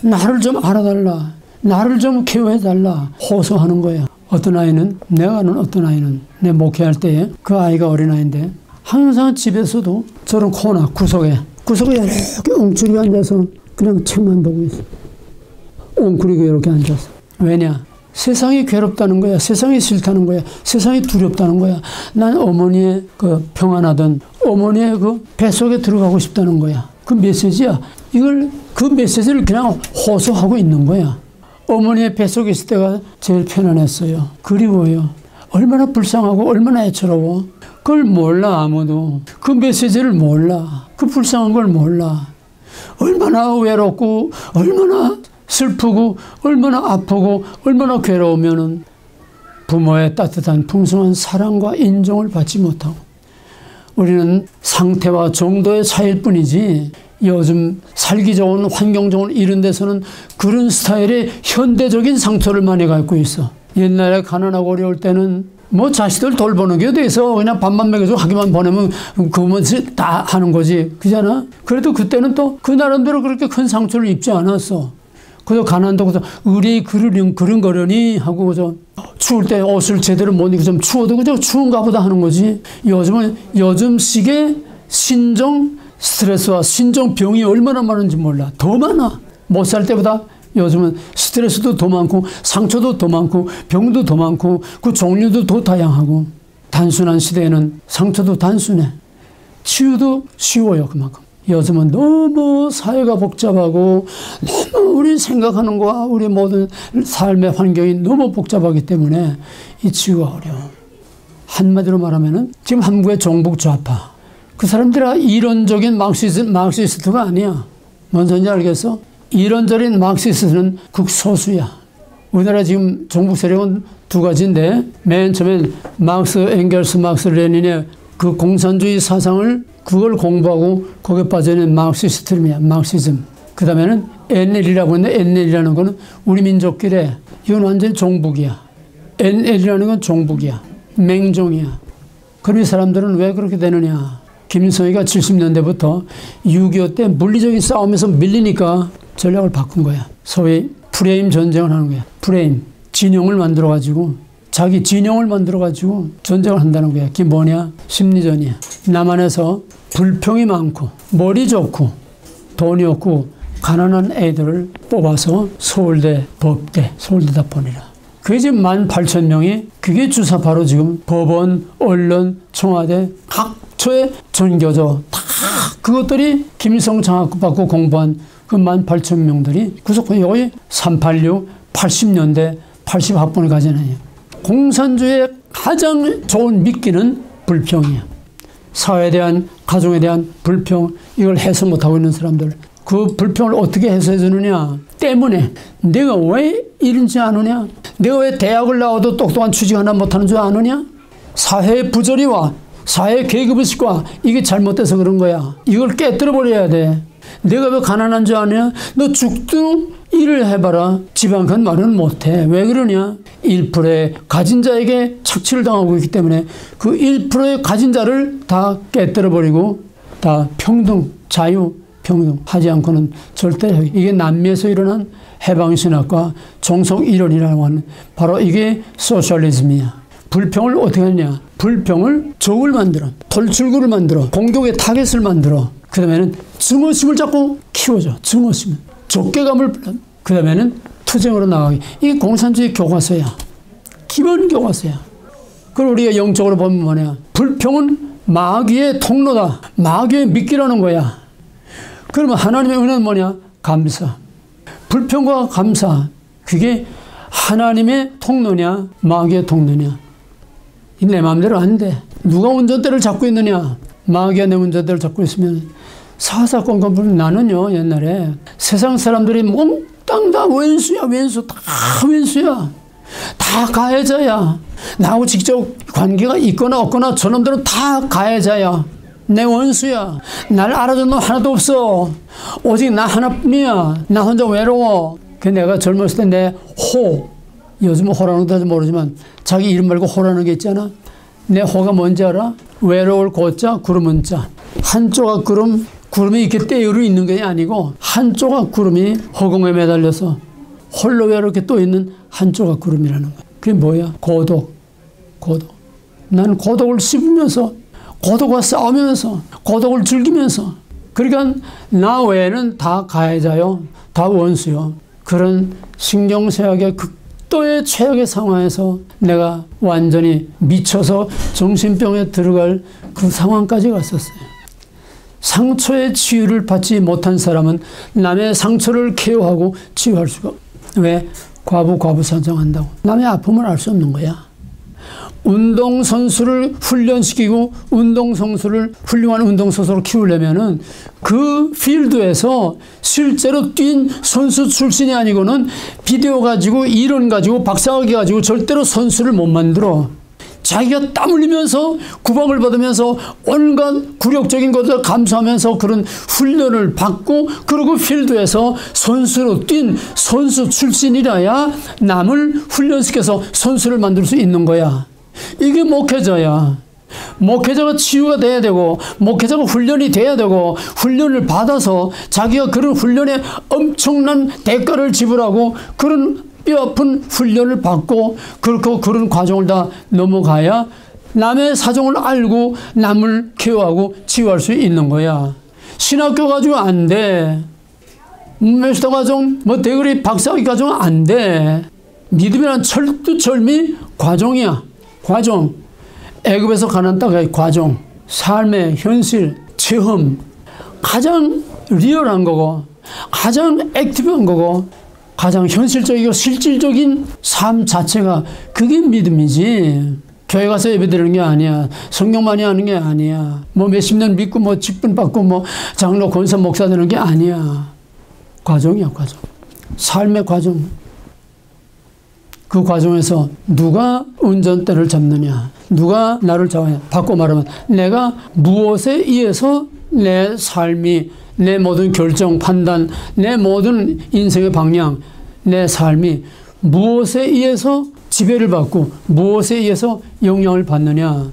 나를 좀 알아달라. 나를 좀 케어해달라. 호소하는 거야. 어떤 아이는 내가 아는 어떤 아이는 내 목회할 때에 그 아이가 어린아이인데 항상 집에서도 저런 코너 구석에 이렇게 엉추리게 앉아서 그냥 책만 보고 있어. 엉클이고 이렇게 앉아서. 왜냐? 세상이 괴롭다는 거야. 세상이 싫다는 거야. 세상이 두렵다는 거야. 난 어머니의 그 평안하던 어머니의 그 뱃속에 들어가고 싶다는 거야. 그 메시지야. 그 메시지를 그냥 호소하고 있는 거야. 어머니의 뱃속에 있을 때가 제일 편안했어요. 그리워요. 얼마나 불쌍하고 얼마나 애처로워. 그걸 몰라 아무도. 그 메시지를 몰라. 그 불쌍한 걸 몰라. 얼마나 외롭고 얼마나 슬프고 얼마나 아프고 얼마나 괴로우면은 부모의 따뜻한 풍성한 사랑과 인정을 받지 못하고 우리는 상태와 정도의 차이일 뿐이지 요즘 살기 좋은 환경 좋은 이런 데서는 그런 스타일의 현대적인 상처를 많이 갖고 있어. 옛날에 가난하고 어려울 때는 뭐 자식들 돌보는 게 어디 있어. 그냥 밥만 먹여주고 학교만 보내면 그거면 다 하는 거지. 그잖아. 그래도 그때는 또 그 나름대로 그렇게 큰 상처를 입지 않았어. 그저 가난하고 의뢰 그른거려니 하고 그저 추울 때 옷을 제대로 못 입고 좀 추워도 그저 추운가 보다 하는 거지. 요즘은 요즘식의 신종 스트레스와 신종 병이 얼마나 많은지 몰라. 더 많아. 못 살 때보다 요즘은 스트레스도 더 많고 상처도 더 많고 병도 더 많고 그 종류도 더 다양하고 단순한 시대에는 상처도 단순해. 치유도 쉬워요. 그만큼. 요즘은 너무 사회가 복잡하고 너무 우리 생각하는 거와 우리 모든 삶의 환경이 너무 복잡하기 때문에 이 치유가 어려워. 한마디로 말하면은 지금 한국의 종북 좌파 그 사람들은 이론적인 마르크시스트가 아니야. 뭔 소리인지 알겠어? 이론적인 마르크시스트는 극소수야. 우리나라 지금 정부 세력은 두 가지인데, 맨 처음엔 마르크스, 엥겔스, 마르크스, 레닌의 그 공산주의 사상을 그걸 공부하고 거기에 빠져있는 마르크시스트즘이야. 마르크시즘. 그 다음에는 NL이라고 했는데, NL이라는 거는 우리 민족끼리 이건 완전히 종북이야. NL이라는 건 종북이야. 맹종이야. 그럼 이 사람들은 왜 그렇게 되느냐. 김일성이가 70년대부터 6.25 때 물리적인 싸움에서 밀리니까 전략을 바꾼 거야. 소위 프레임 전쟁을 하는 거야. 프레임. 진영을 만들어가지고, 자기 진영을 만들어가지고 전쟁을 한다는 거야. 그게 뭐냐? 심리전이야. 남한에서 불평이 많고, 머리 좋고, 돈이 없고, 가난한 애들을 뽑아서 서울대, 법대, 서울대다 보내라. 그게 지금 18,000명이, 그게 주사파로 지금 법원, 언론, 청와대, 각처에 전겨져. 다 그것들이 김일성 장학금 받고 공부한 그 18,000명들이 구속권 여기 386, 80년대, 80학번을 가진 애예요. 공산주의의 가장 좋은 미끼는 불평이야. 사회에 대한, 가정에 대한 불평, 이걸 해소 못하고 있는 사람들. 그 불평을 어떻게 해소해 주느냐. 때문에 내가 왜 이런지 아느냐. 내가 왜 대학을 나와도 똑똑한 취직 하나 못하는 줄 아느냐. 사회의 부조리와 사회의 계급의식과 이게 잘못돼서 그런 거야. 이걸 깨뜨려버려야 돼. 내가 왜 가난한 줄 아느냐. 너 죽도록 일을 해봐라. 지방간 말은 못해. 왜 그러냐. 1%의 가진 자에게 착취를 당하고 있기 때문에 그 1%의 가진 자를 다 깨뜨려버리고 다 평등, 자유, 평등 하지 않고는 절대, 이게 남미에서 일어난 해방신학과 종속이론이라고 하는 바로 이게 소셜리즘이야. 불평을 어떻게 하느냐. 불평을 적을 만들어, 돌출구를 만들어, 공격의 타겟을 만들어. 그 다음에는 증오심을 자꾸 키워줘. 증오심을. 족개감을, 그 다음에는 투쟁으로 나가기. 이게 공산주의 교과서야. 기본 교과서야. 그걸 우리가 영적으로 보면 뭐냐. 불평은 마귀의 통로다. 마귀의 미끼라는 거야. 그러면 하나님의 은혜는 뭐냐? 감사. 불평과 감사. 그게 하나님의 통로냐? 마귀의 통로냐? 내 마음대로 안 돼. 누가 운전대를 잡고 있느냐? 마귀가 내 운전대를 잡고 있으면 사사건건 불. 나는요, 옛날에 세상 사람들이 몽땅 다 왼수야. 왼수. 다 왼수야. 다 가해자야. 나하고 직접 관계가 있거나 없거나 저놈들은 다 가해자야. 내 원수야. 날 알아주는 놈 하나도 없어. 오직 나 하나뿐이야. 나 혼자 외로워. 그 내가 젊었을 때 내 호, 요즘은 호라는 것도 모르지만 자기 이름 말고 호라는 게 있잖아. 내 호가 뭔지 알아? 외로울 고자, 구름은 자. 한 조각 구름, 구름이 이렇게 떼어로 있는 게 아니고 한 조각 구름이 허공에 매달려서 홀로 외롭게 또 있는 한 조각 구름이라는 거야. 그게 뭐야? 고독. 고독. 난 고독을 씹으면서, 고독과 싸우면서, 고독을 즐기면서, 그러니까 나 외에는 다 가해자요, 다 원수요. 그런 신경쇠약의 극도의 최악의 상황에서 내가 완전히 미쳐서 정신병에 들어갈 그 상황까지 갔었어요. 상처의 치유를 받지 못한 사람은 남의 상처를 케어하고 치유할 수가 없어요. 왜? 과부산정한다고. 남의 아픔을 알 수 없는 거야. 운동선수를 훈련시키고 운동선수를 훌륭한 운동선수로 키우려면은 그 필드에서 실제로 뛴 선수 출신이 아니고는 비디오 가지고 이론 가지고 박사학위 가지고 절대로 선수를 못 만들어. 자기가 땀 흘리면서 구박을 받으면서 온갖 굴욕적인 것을 감수하면서 그런 훈련을 받고, 그리고 필드에서 선수로 뛴 선수 출신이라야 남을 훈련시켜서 선수를 만들 수 있는 거야. 이게 목회자야. 목회자가 치유가 돼야 되고, 목회자가 훈련이 돼야 되고, 훈련을 받아서 자기가 그런 훈련에 엄청난 대가를 지불하고 그런 뼈아픈 훈련을 받고 그런 과정을 다 넘어가야 남의 사정을 알고 남을 케어하고 치유할 수 있는 거야. 신학교 가지고 안 돼. 메스터 과정, 대거리 박사학위 과정은 안 돼. 믿음이란 철두철미 과정이야. 과정. 애굽에서 가나안 땅의 과정. 삶의 현실, 체험. 가장 리얼한 거고, 가장 액티브한 거고, 가장 현실적이고 실질적인 삶 자체가 그게 믿음이지. 교회 가서 예배드리는 게 아니야. 성경 많이 하는 게 아니야. 몇십 년 믿고 직분 받고 장로 권사 목사 되는 게 아니야. 과정이야, 과정. 삶의 과정. 그 과정에서 누가 운전대를 잡느냐, 누가 나를 잡느냐. 바꿔 말하면 내가 무엇에 의해서 내 삶이, 내 모든 결정, 판단, 내 모든 인생의 방향, 내 삶이 무엇에 의해서 지배를 받고 무엇에 의해서 영향을 받느냐.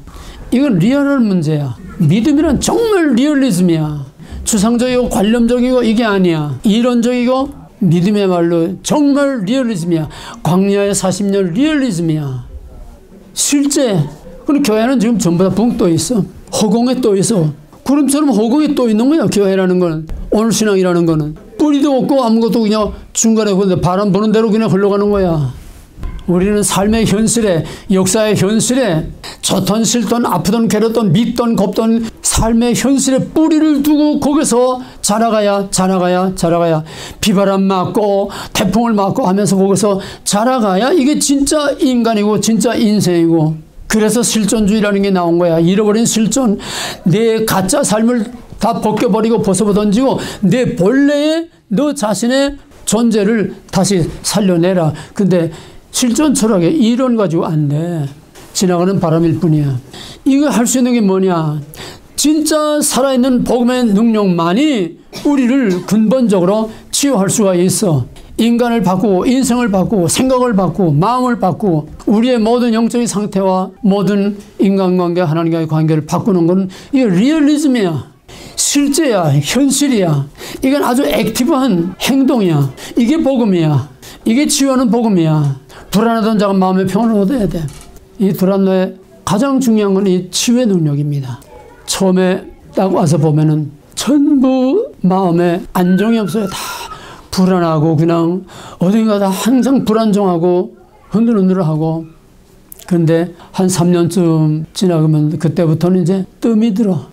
이건 리얼한 문제야. 믿음이란 정말 리얼리즘이야. 추상적이고 관념적이고 이게 아니야. 이론적이고 믿음이야말로 정말 리얼리즘이야. 광야의 40년 리얼리즘이야. 실제. 그럼 교회는 지금 전부 다 붕 떠 있어. 허공에 떠 있어. 구름처럼 허공에 떠 있는 거야. 교회라는 거는. 오늘 신앙이라는 거는. 뿌리도 없고 아무것도 그냥 중간에 바람 부는 대로 그냥 흘러가는 거야. 우리는 삶의 현실에, 역사의 현실에 좋던 싫던 아프던 괴롭던 믿던 겁던 삶의 현실에 뿌리를 두고 거기서 자라가야 비바람 맞고 태풍을 맞고 하면서 거기서 자라가야 이게 진짜 인간이고 진짜 인생이고. 그래서 실존주의라는 게 나온 거야. 잃어버린 실존. 내 가짜 삶을 다 벗겨버리고 벗어던지고 내 본래의 너 자신의 존재를 다시 살려내라. 근데 실존 철학에 이론 가지고 안 돼. 지나가는 바람일 뿐이야. 이거 할 수 있는 게 뭐냐. 진짜 살아있는 복음의 능력만이 우리를 근본적으로 치유할 수가 있어. 인간을 바꾸고 인생을 바꾸고 생각을 바꾸고 마음을 바꾸고 우리의 모든 영적인 상태와 모든 인간관계 하나님과의 관계를 바꾸는 건 이게 리얼리즘이야. 실제야. 현실이야. 이건 아주 액티브한 행동이야. 이게 복음이야. 이게 치유하는 복음이야. 불안하던 자가 마음의 평안을 얻어야 돼. 이 불안의 가장 중요한 건 이 치유의 능력입니다. 처음에 딱 와서 보면은 전부 마음에 안정이 없어요. 다 불안하고 그냥 어딘가 다 항상 불안정하고 흔들흔들하고. 근데 한 3년쯤 지나가면 그때부터는 이제 뜸이 들어.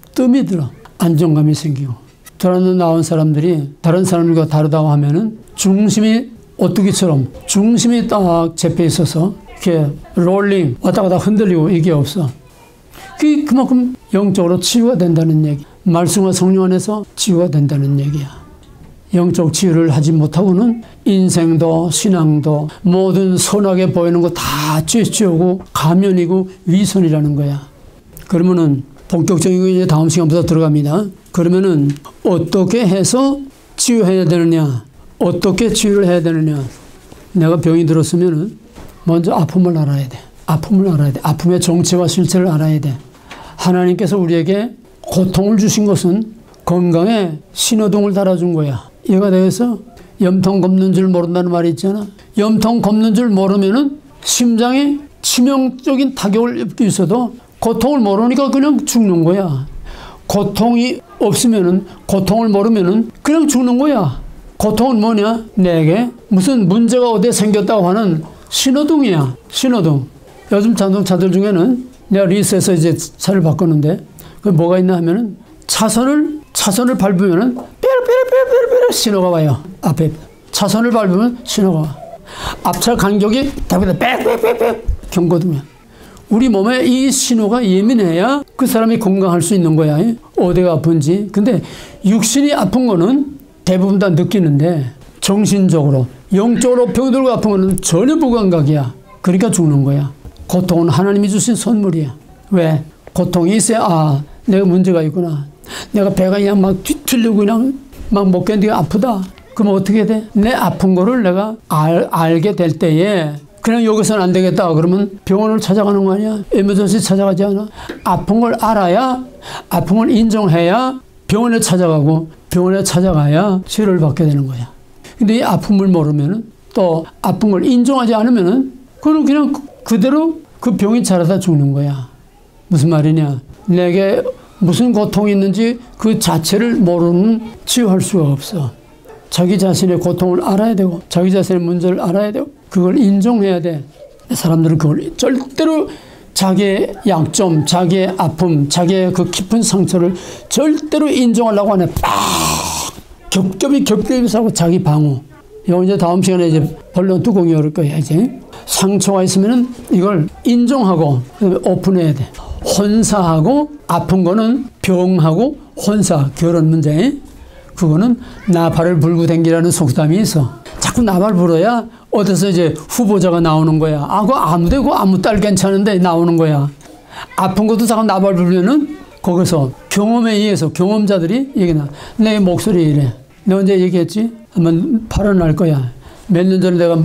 안정감이 생기고. 불안에 나온 사람들이 다른 사람들과 다르다고 하면은 중심이 오뚜기처럼 중심이 딱 잡혀 있어서 이렇게 롤링 왔다 갔다 흔들리고 이게 없어. 그게 그만큼 영적으로 치유가 된다는 얘기. 말씀과 성령 안에서 치유가 된다는 얘기야. 영적 치유를 하지 못하고는 인생도 신앙도 모든 선하게 보이는 거 다 쬐쬐고 가면이고 위선이라는 거야. 그러면은 본격적인 이제 다음 시간부터 들어갑니다. 그러면은 어떻게 해서 치유해야 되느냐? 어떻게 치유를 해야 되느냐? 내가 병이 들었으면은 먼저 아픔을 알아야 돼. 아픔의 정체와 실체를 알아야 돼. 하나님께서 우리에게 고통을 주신 것은 건강에 신호등을 달아준 거야. 얘가 되어서 염통 걷는 줄 모른다는 말이 있잖아. 염통 걷는 줄 모르면은 심장에 치명적인 타격을 입고 있어도 고통을 모르니까 그냥 죽는 거야. 고통이 없으면은, 고통을 모르면은 그냥 죽는 거야. 고통은 뭐냐? 내게 무슨 문제가 어디에 생겼다고 하는 신호등이야. 신호등. 요즘 자동차들 중에는 내가 리스에서 이제 차를 바꿨는데 그 뭐가 있나 하면은 차선을 밟으면은 삐르삐르삐르삐르 신호가 와요. 앞에 차선을 밟으면 신호가 와. 앞차 간격이 빽빽빽빽 경고등이야. 우리 몸에 이 신호가 예민해야 그 사람이 건강할 수 있는 거야. 어디가 아픈지. 근데 육신이 아픈 거는 대부분 다 느끼는데 정신적으로, 영적으로 병들고 아픈 거는 전혀 무감각이야. 그러니까 죽는 거야. 고통은 하나님이 주신 선물이야. 왜? 고통이 있어야 내가 문제가 있구나. 내가 배가 그냥 막 뒤틀리고 그냥 막 못 견디고 아프다. 그럼 어떻게 돼? 내 아픈 거를 내가 알게 될 때에 그냥 여기서는 안 되겠다. 그러면 병원을 찾아가는 거 아니야? 에머전시 찾아가지 않아? 아픈 걸 알아야, 아픈 걸 인정해야 병원에 찾아가고 병원에 찾아가야 치료를 받게 되는 거야. 근데 이 아픔을 모르면은 또 아픈 걸 인정하지 않으면은 그건 그냥 그대로 그 병이 자라다 죽는 거야. 무슨 말이냐? 내게 무슨 고통이 있는지 그 자체를 모르는 치유할 수가 없어. 자기 자신의 고통을 알아야 되고 자기 자신의 문제를 알아야 되고 그걸 인정해야 돼. 사람들은 그걸 절대로 자기의 약점, 자기의 아픔, 자기의 그 깊은 상처를 절대로 인정하려고 하네. 겹겹이 하고 자기 방어. 이거 이제 다음 시간에 이제 본론 뚜껑이 열을 거야. 이제 상처가 있으면은 이걸 인정하고 그다음에 오픈해야 돼. 혼사하고 아픈 거는 병하고 혼사 결혼 문제. 그거는 나팔을 불고 댕기라는 속담이 있어. 자꾸 나발 불어야 어디서 이제 후보자가 나오는 거야. 그 아무 딸 괜찮은데 나오는 거야. 아픈 것도 자꾸 나발 부르면은 거기서 경험에 의해서 경험자들이 얘기나. 내 목소리 이래. 내가 언제 얘기했지? 한번 발언할 거야. 몇 년 전에 내가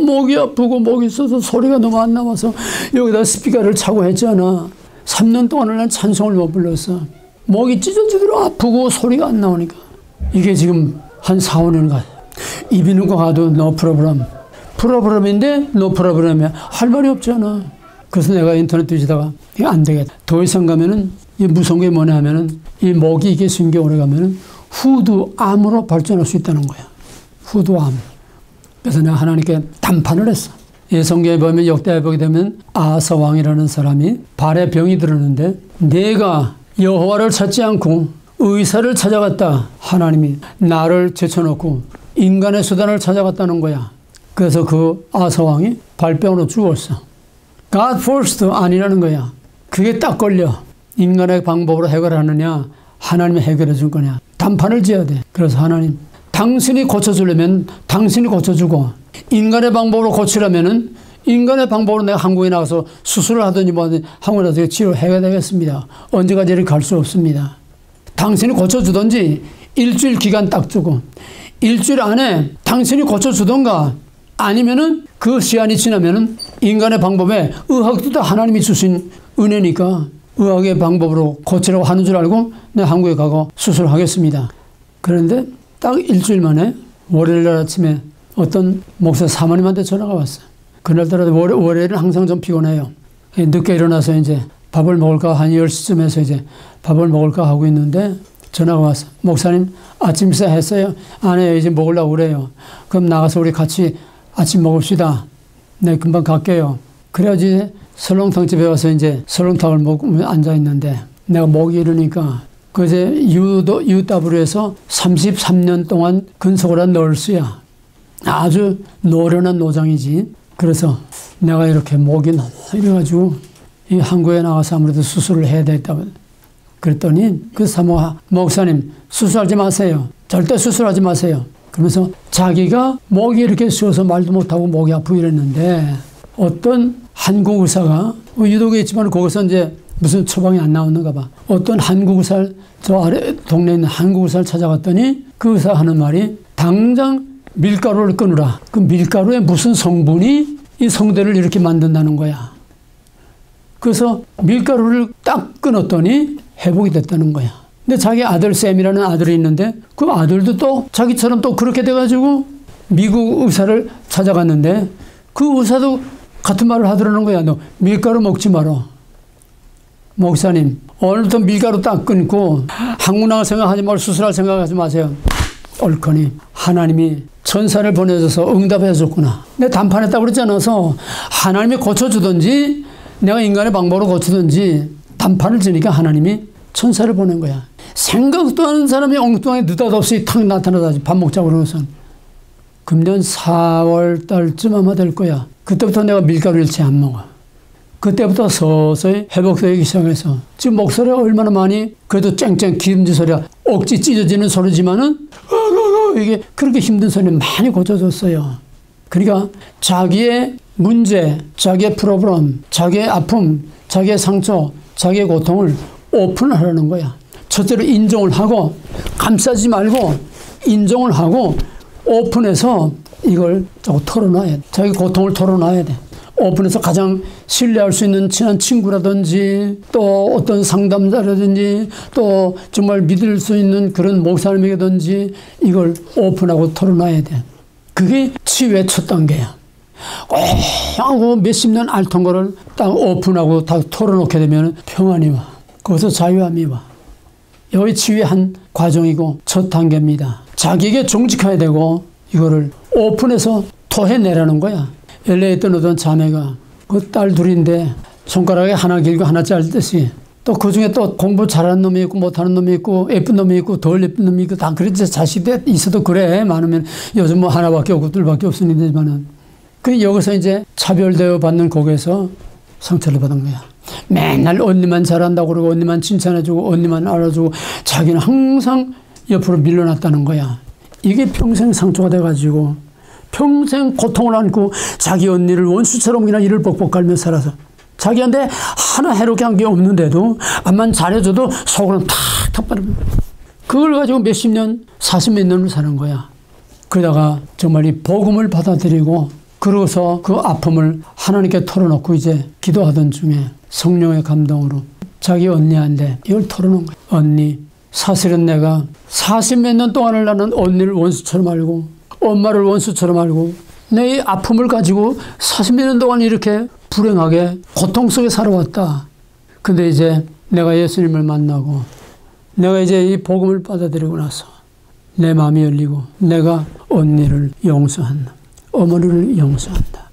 목이 아프고 목이 있어서 소리가 너무 안 나와서 여기다 스피커를 차고 했잖아. 3년 동안을 난 찬송을 못 불렀어. 목이 찢어지도록 아프고 소리가 안 나오니까. 이게 지금 한 4, 5년 가. 입 있는 거 가도 no problem. 프로그램인데 no problem이야. 할 말이 없잖아. 그래서 내가 인터넷 뒤지다가 이거 안 되겠다. 더 이상 가면은 이 무서운 게 뭐냐 하면은 이 목이 이게 숨겨 오래 가면은 후두암으로 발전할 수 있다는 거야. 후두암. 그래서 내가 하나님께 단판을 했어. 이 성경에 보면 역대에 보게 되면 아사 왕이라는 사람이 발에 병이 들었는데 내가 여호와를 찾지 않고 의사를 찾아갔다. 하나님이 나를 제쳐놓고 인간의 수단을 찾아갔다는 거야. 그래서 그 아사 왕이 발병으로 죽었어. God first 아니라는 거야. 그게 딱 걸려. 인간의 방법으로 해결하느냐 하나님이 해결해 줄 거냐. 단판을 지어야 돼. 그래서 하나님 당신이 고쳐주려면 당신이 고쳐주고 인간의 방법으로 고치려면은 인간의 방법으로 내가 한국에 나가서 수술을 하든지 뭐 하든지 한국에 나가서 치료해야 되겠습니다. 언제까지 이렇게 갈 수 없습니다. 당신이 고쳐주든지 일주일 기간 딱 주고 일주일 안에 당신이 고쳐주던가 아니면은 그 시간이 지나면은 인간의 방법에 의학도 다 하나님이 주신 은혜니까 의학의 방법으로 고치라고 하는 줄 알고 내가 한국에 가고 수술하겠습니다. 그런데 딱 일주일 만에 월요일날 아침에 어떤 목사 사모님한테 전화가 왔어. 그날따라 월요일은 항상 좀 피곤해요. 늦게 일어나서 이제 밥을 먹을까 한 10시쯤 해서 이제 밥을 먹을까 하고 있는데 전화가 왔어. 목사님 아침 식사 했어요? 안 해요. 이제 먹으려고 그래요. 그럼 나가서 우리 같이 아침 먹읍시다. 네, 금방 갈게요. 그래야지 설렁탕 집에 와서 이제 설렁탕을 먹으면 앉아있는데 내가 목이 이러니까 그제 UW에서 33년 동안 근속을 한 널스야. 아주 노련한 노장이지. 그래서 내가 이렇게 목이 너무 이래가지고 이 한국에 나가서 아무래도 수술을 해야 되겠다고 그랬더니 그 사모가 목사님 수술하지 마세요. 절대 수술하지 마세요. 그러면서 자기가 목이 이렇게 쉬어서 말도 못하고 목이 아프고 이랬는데 어떤 한국 의사가 유독에 있지만 거기서 이제 무슨 처방이 안 나오는가 봐. 어떤 한국 의사를 저 아래 동네에 있는 한국 의사를 찾아갔더니 그 의사 하는 말이 당장 밀가루를 끊으라. 그 밀가루에 무슨 성분이 이 성대를 이렇게 만든다는 거야. 그래서 밀가루를 딱 끊었더니 회복이 됐다는 거야. 근데 자기 아들 샘이라는 아들이 있는데 그 아들도 또 자기처럼 또 그렇게 돼가지고 미국 의사를 찾아갔는데 그 의사도 같은 말을 하더라는 거야. 너 밀가루 먹지 마라. 목사님 오늘부터 밀가루 딱 끊고 한국 나갈 생각하지 말고 수술할 생각하지 마세요. 옳거니 하나님이 천사를 보내줘서 응답해 줬구나. 내가 단판했다고 그러지 않아서 하나님이 고쳐주든지 내가 인간의 방법으로 고치든지 단판을 지니까 하나님이 천사를 보낸 거야. 생각도 하는 사람이 엉뚱하게 느닷없이 탁 나타나다지 밥 먹자고 그러고선 금년 4월 달쯤 아마 될 거야. 그때부터 내가 밀가루 일체 안 먹어. 그때부터 서서히 회복되기 시작해서 지금 목소리가 얼마나 많이 그래도 쨍쨍 기름진 소리가 억지 찢어지는 소리지만은 이게 그렇게 힘든 소리 많이 고쳐줬어요. 그러니까 자기의 문제, 자기의 프로그램, 자기의 아픔, 자기의 상처, 자기의 고통을 오픈하라는 거야. 첫째로 인정을 하고 감싸지 말고 인정을 하고 오픈해서 이걸 자꾸 털어놔야 돼. 자기 고통을 털어놔야 돼. 오픈해서 가장 신뢰할 수 있는 친한 친구라든지 또 어떤 상담자라든지 또 정말 믿을 수 있는 그런 목사님에게든지 이걸 오픈하고 털어놔야 돼. 그게 치유의 첫 단계야. 하고 몇십 년 앓던 거를 딱 오픈하고 다 털어놓게 되면 평안이 와. 거기서 자유함이 와. 여기 치유의 한 과정이고 첫 단계입니다. 자기에게 정직해야 되고 이거를 오픈해서 토해내라는 거야. LA에 있던 어떤 자매가 그 딸 둘인데 손가락에 하나 길고 하나 짧듯이 또 그중에 또 공부 잘하는 놈이 있고 못하는 놈이 있고 예쁜 놈이 있고 덜 예쁜 놈이 있고 다 그랬지. 자식이 있어도 그래. 많으면 요즘 뭐 하나밖에 없고 둘밖에 없으니까는 그 여기서 이제 차별대우 받는 곡에서 상처를 받은 거야. 맨날 언니만 잘한다고 그러고 언니만 칭찬해주고 언니만 알아주고 자기는 항상 옆으로 밀려났다는 거야. 이게 평생 상처가 돼가지고 평생 고통을 안고 자기 언니를 원수처럼 그냥 이를 뻑뻑 갈며 살아서 자기한테 하나 해롭게 한 게 없는데도 암만 잘해줘도 속으로는 탁탁 빠릅니다. 그걸 가지고 몇십 년, 40몇 년을 사는 거야. 그러다가 정말 이 복음을 받아들이고 그러고서 그 아픔을 하나님께 털어놓고 이제 기도하던 중에 성령의 감동으로 자기 언니한테 이걸 털어놓은 거야. 언니, 사실은 내가 40몇 년 동안을 나는 언니를 원수처럼 알고 엄마를 원수처럼 알고 내 이 아픔을 가지고 40몇 년 동안 이렇게 불행하게 고통 속에 살아왔다. 근데 이제 내가 예수님을 만나고 내가 이제 이 복음을 받아들이고 나서 내 마음이 열리고 내가 언니를 용서한다. 어머니를 용서한다.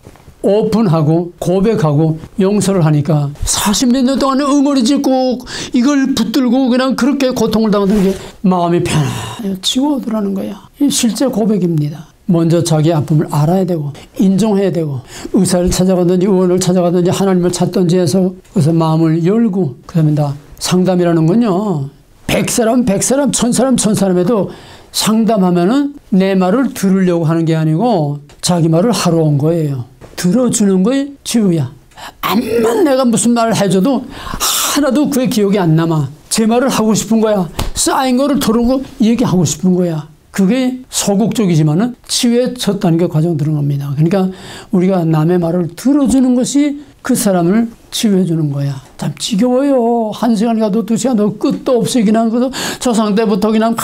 오픈하고 고백하고 용서를 하니까 40몇 년 동안 응어리짓고 이걸 붙들고 그냥 그렇게 고통을 당하던 게 마음이 편해지고 오더라는 거야. 이 실제 고백입니다. 먼저 자기 아픔을 알아야 되고 인정해야 되고 의사를 찾아가든지 의원을 찾아가든지 하나님을 찾든지 해서 그래서 마음을 열고 그다음에 다 상담이라는 건요. 100사람 100사람 1000사람 1000사람에도 상담하면은 내 말을 들으려고 하는 게 아니고 자기 말을 하러 온 거예요. 들어주는 거에 치유야. 암만 내가 무슨 말을 해줘도 하나도 그의 기억이 안 남아. 제 말을 하고 싶은 거야. 쌓인 거를 털어놓고 얘기하고 싶은 거야. 그게 소극적이지만은 치유에 첫 단계 과정 들어갑니다. 그러니까 우리가 남의 말을 들어주는 것이 그 사람을 치유해 주는 거야. 참 지겨워요. 1시간 가도 2시간 가도 끝도 없이 그냥 저 상태부터 그냥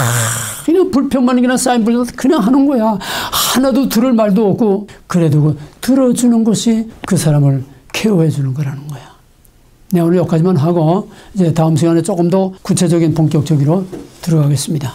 불평만 그냥 쌓인 불 그냥 하는 거야. 하나도 들을 말도 없고 그래도 그 들어주는 것이 그 사람을 케어해 주는 거라는 거야. 네, 오늘 여기까지만 하고 이제 다음 시간에 조금 더 구체적인 본격적으로 들어가겠습니다.